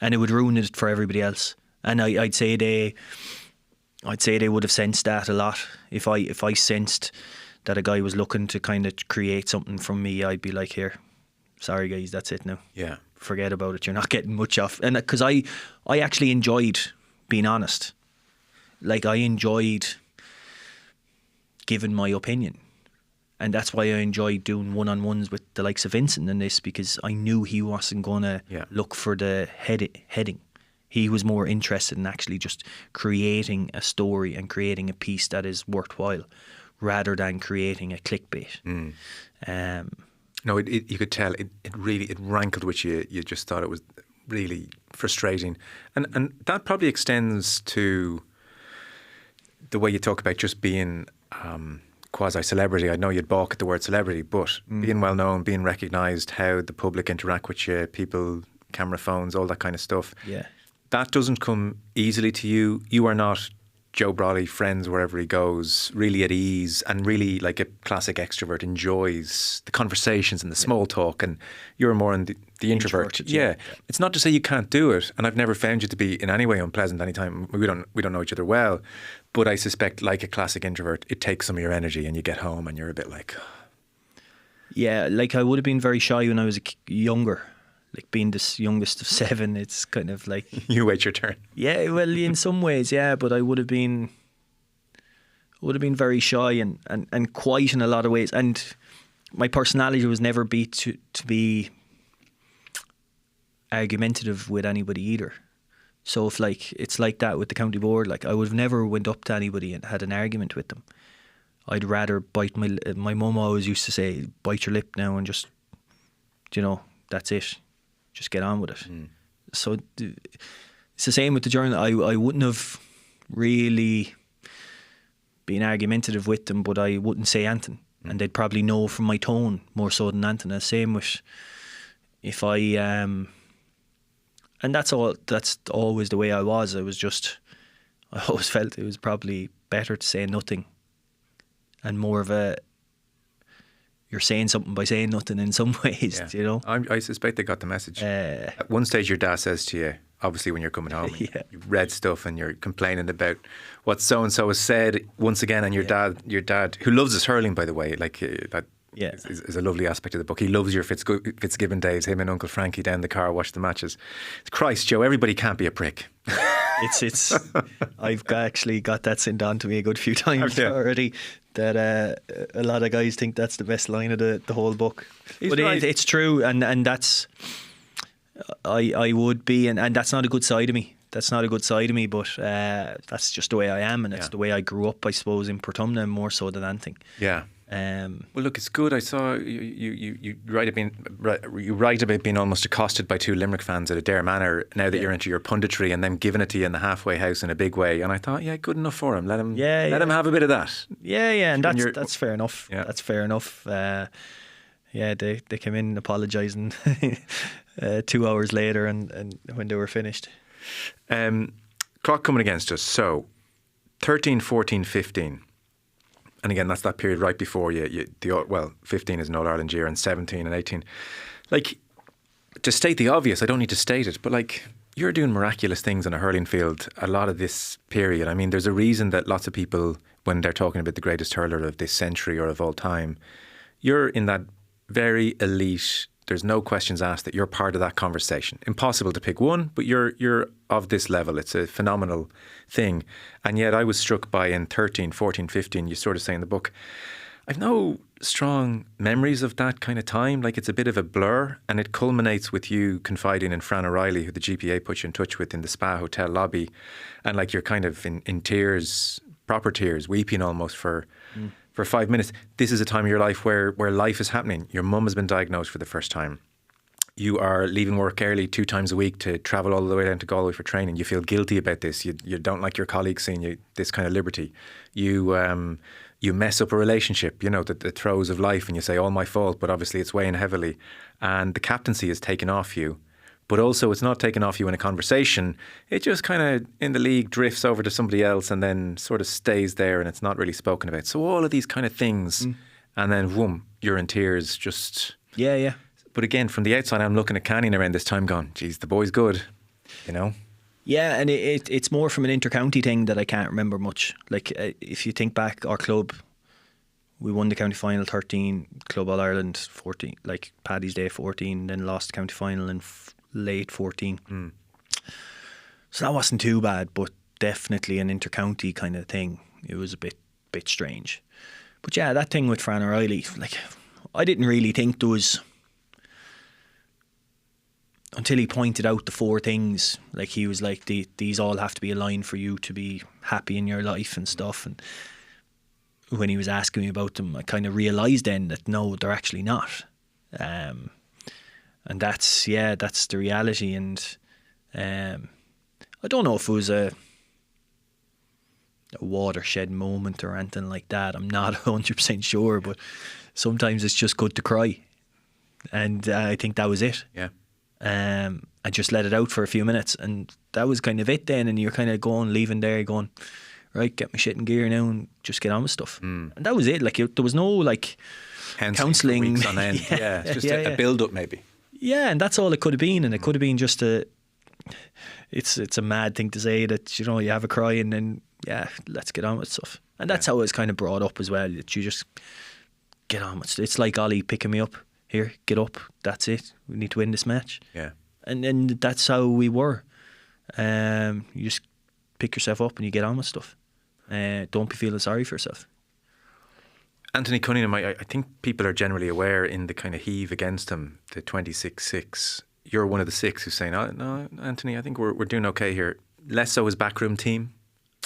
and it would ruin it for everybody else. And I'd say they would have sensed that a lot. If I sensed that a guy was looking to kind of create something from me, I'd be like, here, sorry guys, that's it now. Yeah. Forget about it. You're not getting much off. And because I actually enjoyed being honest. Like, I enjoyed giving my opinion. And that's why I enjoyed doing one-on-ones with the likes of Vincent in this, because I knew he wasn't going to look for the heading. He was more interested in actually just creating a story and creating a piece that is worthwhile, rather than creating a clickbait. No, you could tell it really rankled with you. You just thought it was really frustrating, and that probably extends to the way you talk about just being quasi-celebrity. I know you'd balk at the word celebrity, but being well known, being recognised, how the public interact with you, people, camera phones, all that kind of stuff. Yeah, that doesn't come easily to you. You are not Joe Brolly, friends wherever he goes, really at ease, and really like a classic extrovert, enjoys the conversations and the small talk, and you're more in the introvert. Yeah. It's not to say you can't do it, and I've never found you to be in any way unpleasant anytime. We don't know each other well, but I suspect, like a classic introvert, it takes some of your energy, and you get home and you're a bit like... Yeah, like I would have been very shy when I was younger. Like, being the youngest of 7, it's kind of like... You wait your turn. Yeah, well, in some ways, yeah, but I would have been very shy and quiet in a lot of ways. And my personality was never to be argumentative with anybody either. So if it's like that with the county board, like, I would have never went up to anybody and had an argument with them. I'd rather bite my mum always used to say, bite your lip now and just, that's it. Just get on with it. So it's the same with the journal. I wouldn't have really been argumentative with them, but I wouldn't say anything. And they'd probably know from my tone more so than anything. And the same with if I... and that's always the way I was. I always felt it was probably better to say nothing and more of a... You're saying something by saying nothing in some ways, I suspect they got the message. At one stage, your dad says to you, obviously when you're coming home, you've read stuff and you're complaining about what so-and-so has said once again, and your dad, who loves his hurling, by the way, like that is a lovely aspect of the book. He loves your Fitzgibbon days, him and Uncle Frankie down the car, watch the matches. Christ, Joe, everybody can't be a prick. It's I've actually got that sent on to me a good few times already, that a lot of guys think that's the best line of the whole book. But right. It's true, and that's I would be, and that's not a good side of me. That's not a good side of me, but that's just the way I am, and it's the way I grew up, I suppose, in Portumna more so than anything. Yeah. Well, look, it's good. I saw you write about being almost accosted by 2 Limerick fans at Adair Manor now that you're into your punditry, and them giving it to you in the halfway house in a big way. And I thought, good enough for him. Let him have a bit of that. Yeah, and that's fair enough. Yeah. That's fair enough. They came in apologising 2 hours later, and when they were finished. Clock coming against us. So 13, 14, 15. And again, that's that period right before 15 is an All-Ireland year, and 17 and 18. Like, to state the obvious, I don't need to state it, but like, you're doing miraculous things on a hurling field a lot of this period. I mean, there's a reason that lots of people, when they're talking about the greatest hurler of this century or of all time, you're in that very elite, there's no questions asked that you're part of that conversation. Impossible to pick one, but you're of this level. It's a phenomenal thing. And yet I was struck by in 13, 14, 15, you sort of say in the book, I've no strong memories of that kind of time. Like, it's a bit of a blur, and it culminates with you confiding in Fran O'Reilly, who the GPA put you in touch with in the Spa Hotel lobby, and like you're kind of in tears, proper tears, weeping almost for 5 minutes. This is a time of your life where life is happening. Your mum has been diagnosed for the first time. You are leaving work early 2 times a week to travel all the way down to Galway for training. You feel guilty about this. You don't like your colleagues seeing you this kind of liberty. You mess up a relationship, you know, the throes of life, and you say, all my fault, but obviously it's weighing heavily. And the captaincy is taken off you. But also it's not taken off you in a conversation. It just kind of, in the league, drifts over to somebody else and then sort of stays there, and it's not really spoken about. So all of these kind of things, and then, boom, you're in tears, just... Yeah. But again, from the outside, I'm looking at Canning around this time going, geez, the boy's good, you know? Yeah, and it's more from an inter-county thing that I can't remember much. Like, if you think back, our club, we won the county final 13, Club All-Ireland 14, like Paddy's Day 14, then lost the county final in late 14. So that wasn't too bad, but definitely an inter-county kind of thing. It was a bit strange. But yeah, that thing with Fran O'Reilly, like, I didn't really think there was... Until he pointed out the 4 things, like he was like, these all have to be aligned for you to be happy in your life and stuff. And when he was asking me about them, I kind of realised then that no, they're actually not. And that's the reality. And I don't know if it was a watershed moment or anything like that. I'm not 100% sure, but sometimes it's just good to cry. And I think that was it. Yeah. I just let it out for a few minutes, and that was kind of it then. And you're kind of leaving there going, right, get my shit in gear now and just get on with stuff. And that was it. Like, there was no like counselling. Weeks on end. Yeah, it's just a build up maybe. Yeah, and that's all it could have been. And it could have been just it's a mad thing to say that, you know, you have a cry and then, yeah, let's get on with stuff. And that's how it was kind of brought up as well, that you just get on with stuff. It's like Ollie picking me up. Here, get up. That's it. We need to win this match. Yeah. And then that's how we were. You just pick yourself up and you get on with stuff. Don't be feeling sorry for yourself. Anthony Cunningham, I think people are generally aware in the kind of heave against him, the 26-6. You're one of the 6 who's saying, oh, no, Anthony, I think we're doing okay here. Less so his backroom team.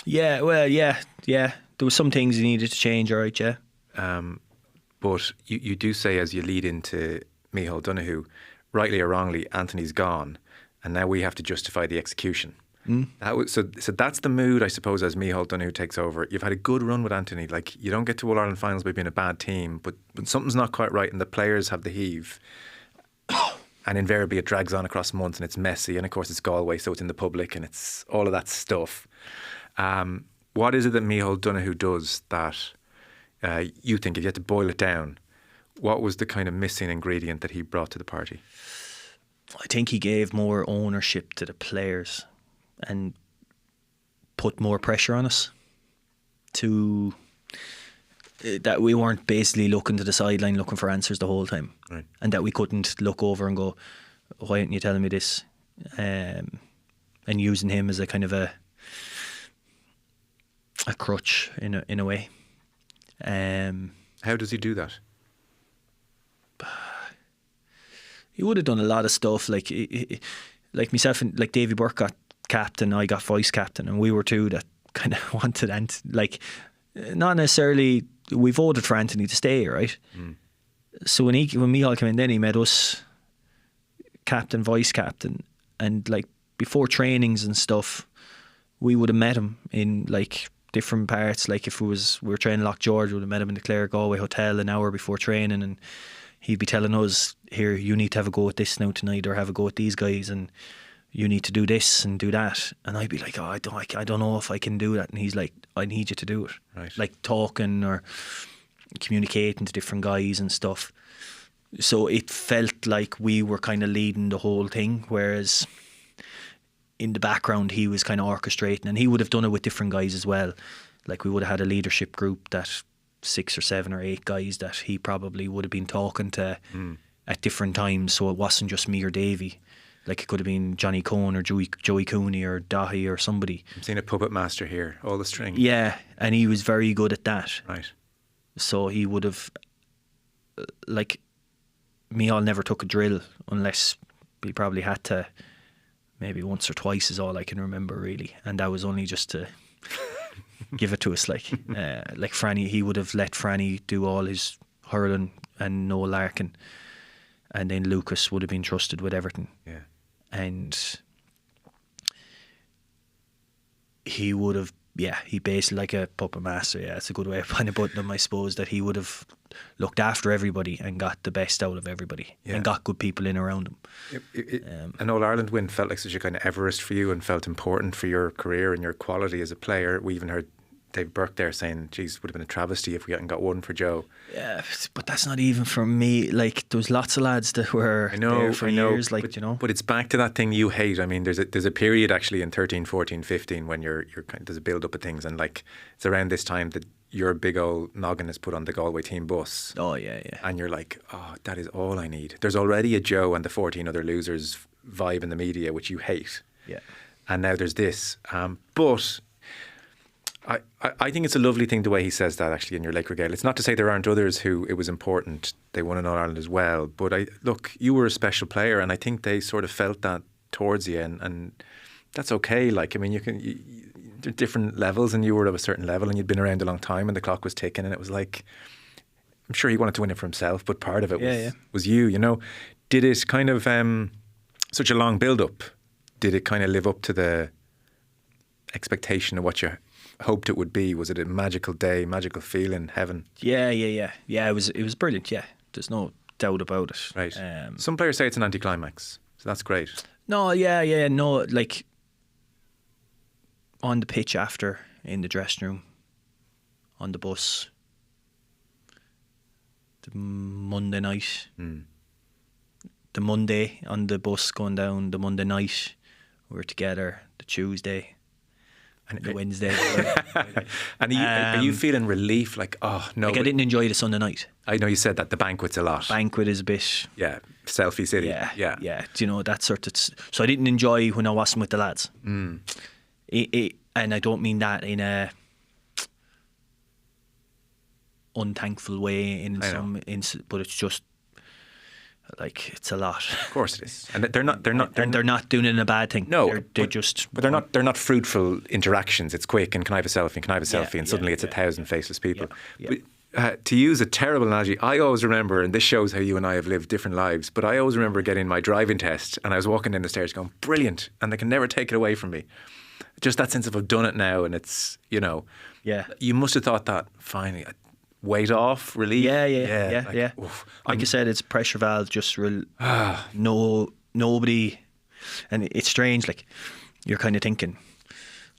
Yeah, well, yeah. There was some things you needed to change, all right, yeah. But you do say, as you lead into Micheál Donoghue, rightly or wrongly, Anthony's gone, and now we have to justify the execution. So that's the mood, I suppose, as Micheál Donoghue takes over. You've had a good run with Anthony. Like, you don't get to All-Ireland finals by being a bad team, but something's not quite right, and the players have the heave. And invariably it drags on across months, and it's messy, and of course it's Galway, so it's in the public, and it's all of that stuff. What is it that Micheál Donoghue does that... you think, if you had to boil it down, what was the kind of missing ingredient that he brought to the party? I think he gave more ownership to the players and put more pressure on us to that we weren't basically looking to the sideline looking for answers the whole time, right. And that we couldn't look over and go, why aren't you telling me this? And using him as a kind of a crutch in a way. How does he do that? He would have done a lot of stuff, like myself and like Davey Burke got captain, I got vice captain, and we were 2 that kind of wanted, and like not necessarily we voted for Anthony to stay, right? So when Micheál came in, then he made us captain, vice captain, and like before trainings and stuff, we would have met him in like different parts. Like if we were training Loch George, we would have met him in the Clare Galway hotel an hour before training, and he'd be telling us, here, you need to have a go at this now tonight, or have a go at these guys, and you need to do this and do that. And I'd be like, oh, I don't know if I can do that. And he's like, I need you to do it. Right. Like talking or communicating to different guys and stuff. So it felt like we were kind of leading the whole thing, whereas in the background he was kind of orchestrating, and he would have done it with different guys as well. Like we would have had a leadership group, that 6 or 7 or 8 guys that he probably would have been talking to at different times, so it wasn't just me or Davey. Like it could have been Johnny Cohn or Joey Cooney or Dahi or somebody. I'm seeing a puppet master here, all the string. Yeah, and he was very good at that. Right. So he would have, like, me all never took a drill unless he probably had to, maybe once or twice is all I can remember really, and that was only just to give it to us. Like Franny, he would have let Franny do all his hurling and no Larkin, and then Lucas would have been trusted with everything. Yeah. And he would have, he basically, like a puppet master, it's a good way of kind of putting him, I suppose, that he would have looked after everybody and got the best out of everybody and got good people in around him. An All-Ireland win felt like such a kind of Everest for you and felt important for your career and your quality as a player. We even heard Dave Burke there saying, geez, would have been a travesty if we hadn't got one for Joe. Yeah, but that's not even for me. Like, there was lots of lads that were there for years, like, but, you know. But it's back to that thing you hate. I mean, there's a period actually in 13, 14, 15 when you're kind of, there's a build up of things, and like it's around this time that your big old noggin is put on the Galway team bus. Oh, yeah. And you're like, oh, that is all I need. There's already a Joe and the 14 other losers vibe in the media, which you hate. Yeah. And now there's this. But I think it's a lovely thing the way he says that actually in your Lake Regale. It's not to say there aren't others who it was important. They won in All-Ireland as well. But look, you were a special player, and I think they sort of felt that towards you, and that's okay. Like, I mean, there are different levels, and you were of a certain level, and you'd been around a long time, and the clock was ticking, and it was like, I'm sure he wanted to win it for himself, but part of it was you, you know. Did it kind of, such a long build-up, did it kind of live up to the expectation of what you hoped it would be? Was it a magical day, magical feeling, heaven? Yeah. It was brilliant. Yeah, there's no doubt about it. Right. Some players say it's an anticlimax, so that's great. No, no. Like on the pitch after, in the dressing room, on the bus, the Monday night, the Monday on the bus going down, the Monday night we were together, the Tuesday. And the Wednesday. And are you feeling relief? Like, oh, no. Like, I didn't enjoy the Sunday night. I know you said that. The banquet's a lot. Banquet is a bit... Yeah, selfie city. Yeah. Do you know, that sort of... So I didn't enjoy when I wasn't with the lads. And I don't mean that in a unthankful way, but it's just... Like, it's a lot. Of course it is, and they're not doing it in a bad thing. No, they're not fruitful interactions. It's quick, and can I have a selfie? And can I have a selfie? And suddenly it's 1,000 faceless people. Yeah. But, to use a terrible analogy, I always remember, and this shows how you and I have lived different lives. But I always remember getting my driving test, and I was walking down the stairs, going, "Brilliant!" And they can never take it away from me. Just that sense of I've done it now, and it's, you know. Yeah. You must have thought that finally. Weight off, relief. Yeah. Like you said, it's pressure valve. Just nobody, and it's strange. Like, you're kind of thinking,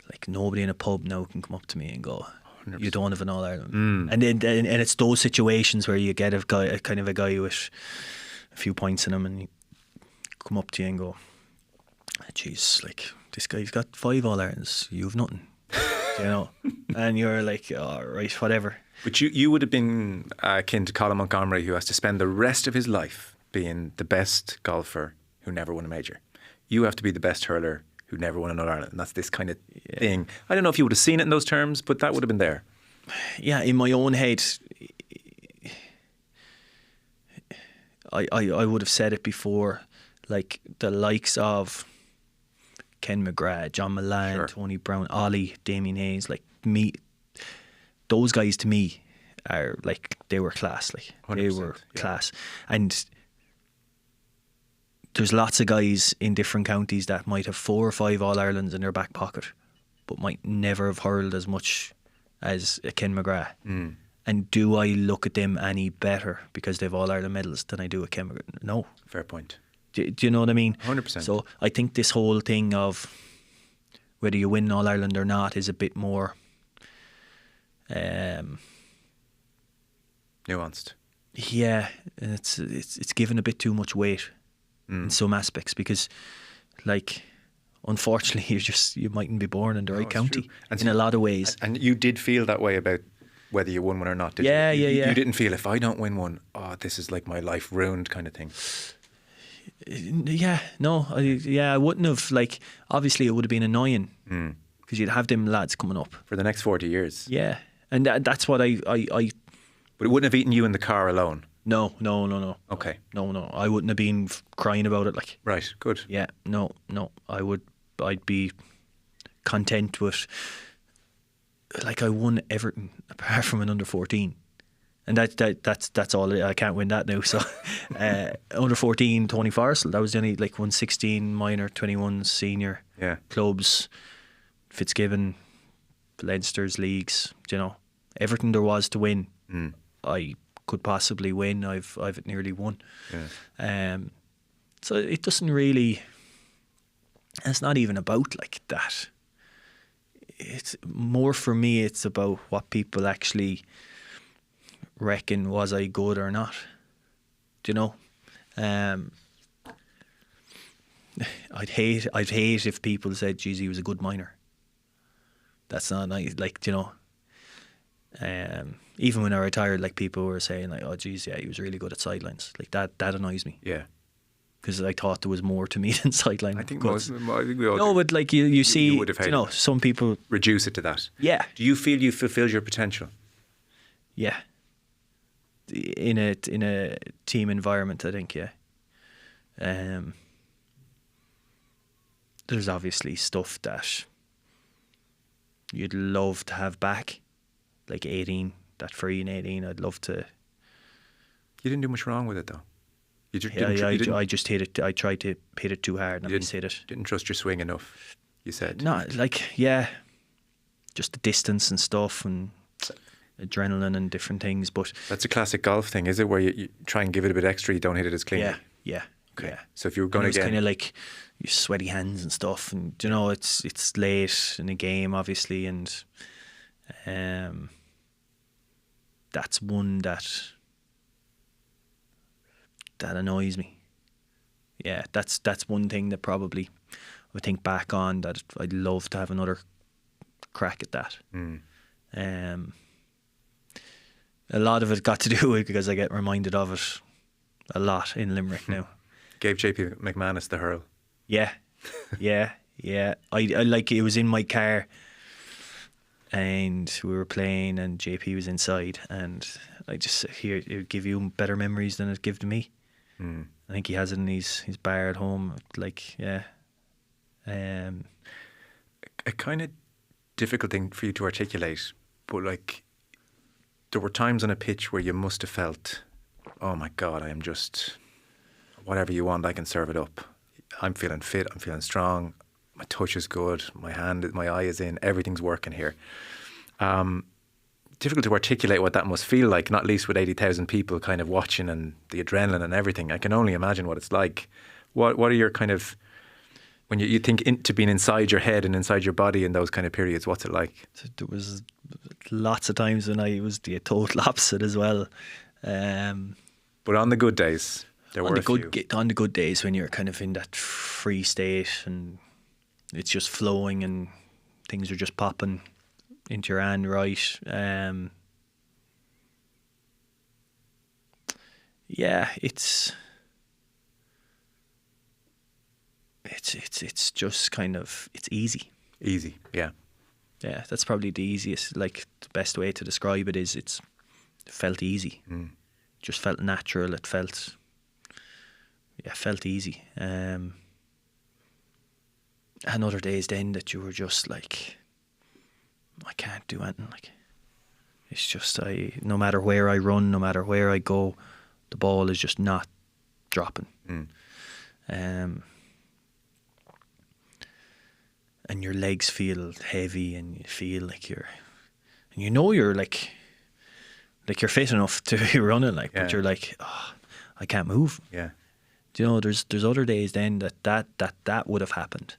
like, nobody in a pub now can come up to me and go, 100%. You don't have an All Ireland. And then it's those situations where you get a guy with a few points in him, and he come up to you and go, "Jeez, like, this guy's got 5 All Irelands. You've nothing." You know, and you're like, "All right, whatever." But you would have been akin to Colin Montgomery, who has to spend the rest of his life being the best golfer who never won a major. You have to be the best hurler who never won an All-Ireland. And that's this kind of thing. I don't know if you would have seen it in those terms, but that would have been there. Yeah, in my own head, I would have said it before, like the likes of Ken McGrath, John Milan, Tony Brown, Ollie, Damien Hayes, like me. Those guys to me are like, they were class. Like, they were class. And there's lots of guys in different counties that might have 4 or 5 All Irelands in their back pocket, but might never have hurled as much as a Ken McGrath. And do I look at them any better because they've All Ireland medals than I do a Ken McGrath? No. Fair point. Do you know what I mean? 100%. So I think this whole thing of whether you win All Ireland or not is a bit more nuanced. Yeah, it's given a bit too much weight in some aspects, because, like, unfortunately, you mightn't be born in the right county in a lot of ways. And you did feel that way about whether you won one or not, did you? You didn't feel, if I don't win one, this is like my life ruined kind of thing. Yeah, no, I wouldn't have. Like, obviously, it would have been annoying because you'd have them lads coming up for the next 40 years. Yeah, and that's what I But it wouldn't have eaten you in the car alone. No. Okay. No. I wouldn't have been crying about it. Like, Right. Good. yeah, no. I'd be content with, like, I won everything apart from an under 14. And that's all. I can't win that now. So under 14, Tony Forrestal, that was the only, like, 116 minor, 21 senior clubs, Fitzgibbon, Leinster's leagues, you know, everything there was to win. I could possibly win. I've nearly won. Yeah. So it doesn't really. It's not even about like that. It's more for me. It's about what people actually reckon, was I good or not. Do you know? I'd hate if people said, "Geez, he was a good minor." That's not nice. Like, you know. Even when I retired, like, people were saying, like, "Oh, geez, yeah, he was really good at sidelines." Like, that annoys me. Yeah. Because I thought there was more to me than sideline. I think we all no, do. but like you see, would have hated you know, that. some people. Reduce it to that. Yeah. Do you feel you fulfilled your potential? Yeah. In a team environment, I think, yeah. There's obviously stuff that you'd love to have back, like 18, that free in 18. I'd love to. You didn't do much wrong with it, though. I just hit it. I tried to hit it too hard and I mishit it. Didn't trust your swing enough, you said. No, like, yeah, just the distance and stuff and adrenaline and different things. But that's a classic golf thing, is it? Where you try and give it a bit extra, you don't hit it as cleanly. Yeah. Okay. Yeah. So if you were going to get, kind of like your sweaty hands and stuff, and you know, it's late in the game, obviously, and that's one that annoys me. Yeah, that's one thing that probably I think back on, that I'd love to have another crack at that. A lot of it got to do with because I get reminded of it a lot in Limerick now. Gave JP McManus the hurl. Yeah. I like, it was in my car and we were playing and JP was inside, and I just hear it would give you better memories than it gave to me. I think he has it in his bar at home. Like, yeah. A kind of difficult thing for you to articulate, but like, there were times on a pitch where you must have felt, oh my God, I am just, whatever you want, I can serve it up. I'm feeling fit, I'm feeling strong, my touch is good, my eye is in, everything's working here. Difficult to articulate what that must feel like, not least with 80,000 people kind of watching and the adrenaline and everything. I can only imagine what it's like. What are your kind of, when you think into being inside your head and inside your body in those kind of periods, what's it like? There was lots of times when I was the total opposite as well. But on the good days, there were a few. On the good days when you're kind of in that free state and it's just flowing and things are just popping into your hand, right? Yeah, it's just kind of, it's easy. Easy, yeah. Yeah, that's probably the easiest, like the best way to describe it is it felt easy. Just felt natural. It felt easy. And other days then that you were just like, I can't do anything. Like, it's just, no matter where I run, no matter where I go, the ball is just not dropping. And your legs feel heavy, and you feel like you're like you're fit enough to be running, like, but you're like, oh, I can't move. Yeah. Do you know, there's other days then that would have happened.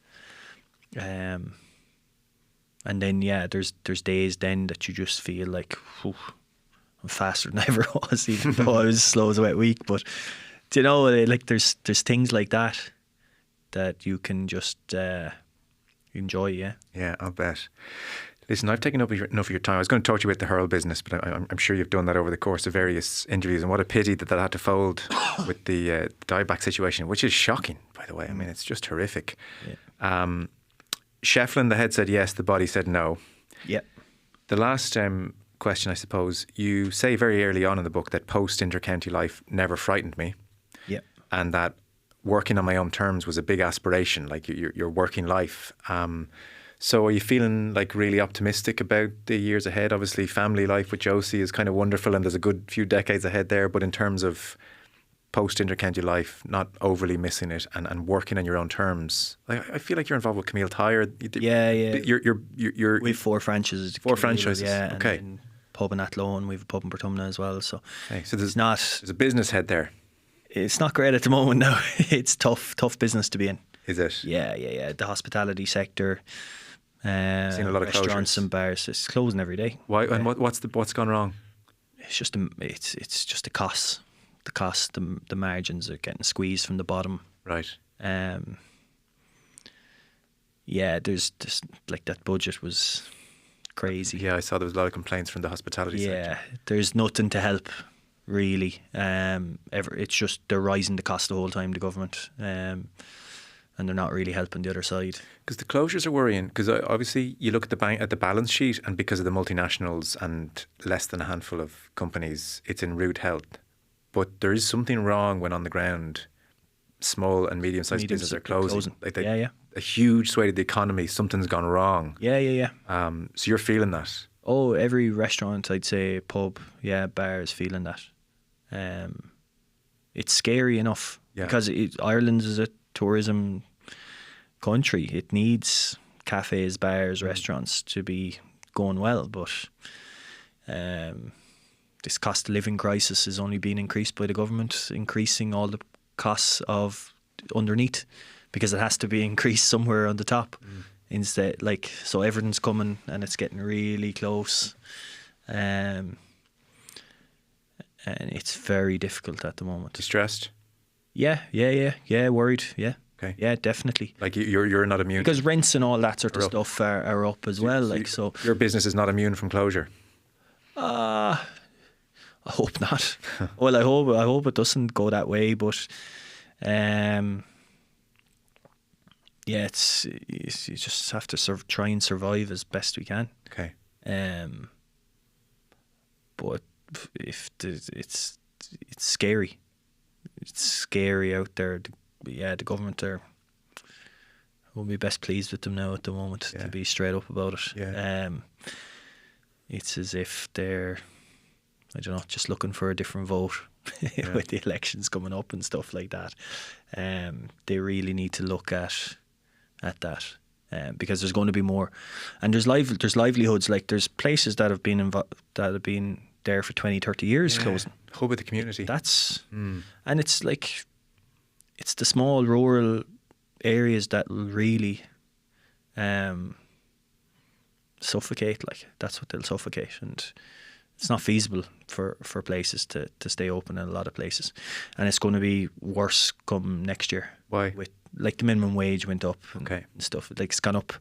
And then, yeah, there's days then that you just feel like, I'm faster than I ever was, even though I was slow as a wet week. But, do you know, like, there's things like that you can just enjoy, yeah. Yeah, I'll bet. Listen, I've taken up enough of your time. I was going to talk to you about the hurl business, but I'm sure you've done that over the course of various interviews. And what a pity that had to fold with the dieback situation, which is shocking, by the way. I mean, it's just horrific. Yeah. Shefflin, the head said yes, the body said no. Yeah. The last question, I suppose. You say very early on in the book that post-intercounty life never frightened me, Yeah. and that working on my own terms was a big aspiration, like your working life. So are you feeling like really optimistic about the years ahead? Obviously, family life with Josie is kind of wonderful, and there's a good few decades ahead there. But in terms of post-intercounty life, not overly missing it, and working on your own terms, I feel like you're involved with Camille Tyre. Yeah. You're We have 4 franchises. Four franchises, Yeah. okay. And pub in Athlone. We have a pub in Portumna as well. So, okay, so it's not. there's a business head there. It's not great at the moment now. It's tough business to be in. Is it? Yeah. The hospitality sector. Seen a lot of restaurants closures. and bars. It's closing every day. Why? And what's gone wrong? It's just the costs. The cost, the margins are getting squeezed from the bottom. Right. Yeah, there's just like that budget was crazy. Yeah, I saw there was a lot of complaints from the hospitality sector. Yeah, there's nothing to help really. It's just they're rising the cost the whole time, the government, and they're not really helping the other side. Because the closures are worrying. Because obviously you look at the balance sheet, and because of the multinationals and less than a handful of companies, it's in rude health. But there is something wrong when on the ground, small and medium-sized businesses are closing. Like Yeah. A huge sway of the economy, something's gone wrong. Yeah. So you're feeling that. Oh, every restaurant, I'd say, pub, bar is feeling that. It's scary enough because Ireland is a tourism country. It needs cafes, bars, restaurants to be going well, but this cost of living crisis is only being increased by the government, increasing all the costs of underneath, because it has to be increased somewhere on the top. Instead, so everything's coming and it's getting really close, and it's very difficult at the moment. Distressed? Yeah, worried, yeah. Okay. Yeah, definitely. Like you're not immune. Because rents and all that sort of stuff are up as well. So your business is not immune from closure. I hope not. Well, I hope it doesn't go that way. But you just have to try and survive as best we can. Okay. But it's scary. It's scary out there. The government will be best pleased with them now at the moment, to be straight up about it. Yeah. It's as if they're, I don't know, just looking for a different vote with the elections coming up and stuff like that. They really need to look at that, because there's going to be more, and there's livelihoods. Like there's places that have been there for 20, 30 years closing. Hub of the community. That's and it's like it's the small rural areas that will really suffocate. Like that's what they'll suffocate, and it's not feasible for places to stay open in a lot of places, and it's going to be worse come next year. Why? With the minimum wage went up and stuff. Like it's gone up,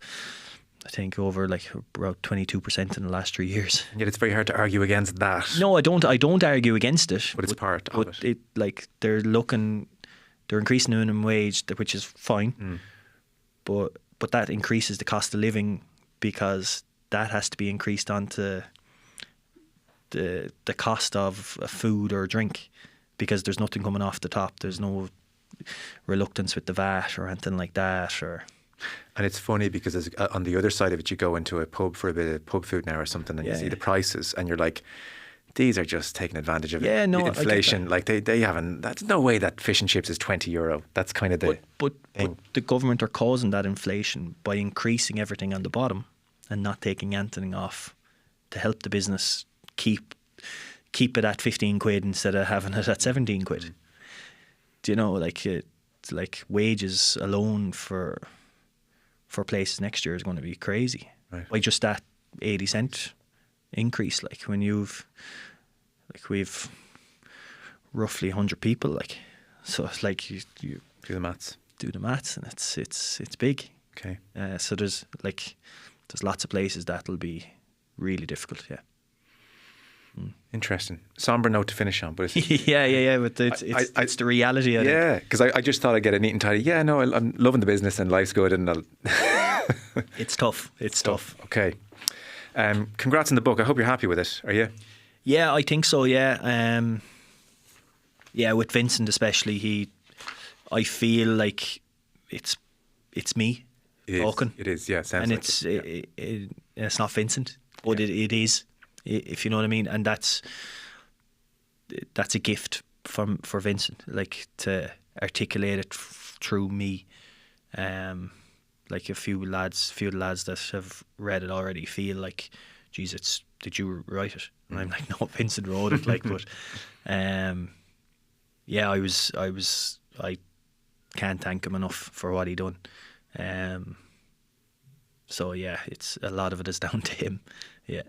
I think, over about 22% in the last 3 years. And yet it's very hard to argue against that. No, I don't argue against it. But it's part of it. They're increasing the minimum wage, which is fine. But that increases the cost of living, because that has to be increased onto the cost of food or drink, because there's nothing coming off the top. There's no reluctance with the VAT or anything like that. And it's funny because on the other side of it, you go into a pub for a bit of pub food now or something, and you see the prices, and you're like, these are just taking advantage of inflation. Like they haven't. That's no way that fish and chips is €20. That's kind of the but thing. The government are causing that inflation by increasing everything on the bottom and not taking anything off to help the business keep it at 15 quid instead of having it at 17 quid. Do you know, like wages alone for places next year is going to be crazy. Right. By just that 80 cent increase, when we've roughly 100 people, so it's like you do the maths, and it's big. Okay. So there's lots of places that'll be really difficult. Yeah. Interesting. Somber note to finish on, but it's yeah. But it's the reality of it. Yeah, because I just thought I'd get a neat and tidy. Yeah, no, I'm loving the business and life's good, and it's tough. It's tough. Okay. Congrats on the book. I hope you're happy with it. Are you? Yeah, I think so. Yeah, yeah. With Vincent especially, I feel like it's me talking. It is. Yeah, sounds and like it's not Vincent, but it is, if you know what I mean. And that's a gift for Vincent, like to articulate it through me. Like a few of the lads that have read it already feel like, geez, did you write it? And I'm like, no, Vincent wrote it. Like, but yeah, I can't thank him enough for what he done. So yeah, it's a lot of it is down to him. Yeah.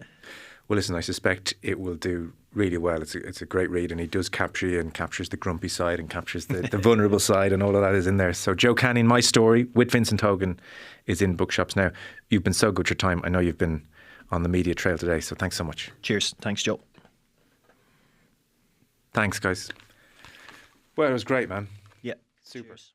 Well, listen, I suspect it will do really well. It's a great read, and he does capture you and captures the grumpy side and captures the vulnerable side, and all of that is in there. So Joe Canning, My Story with Vincent Hogan is in bookshops now. You've been so good with your time. I know you've been on the media trail today, so thanks so much. Cheers. Thanks, Joe. Thanks, guys. Well, it was great, man. Yeah. Super. Cheers.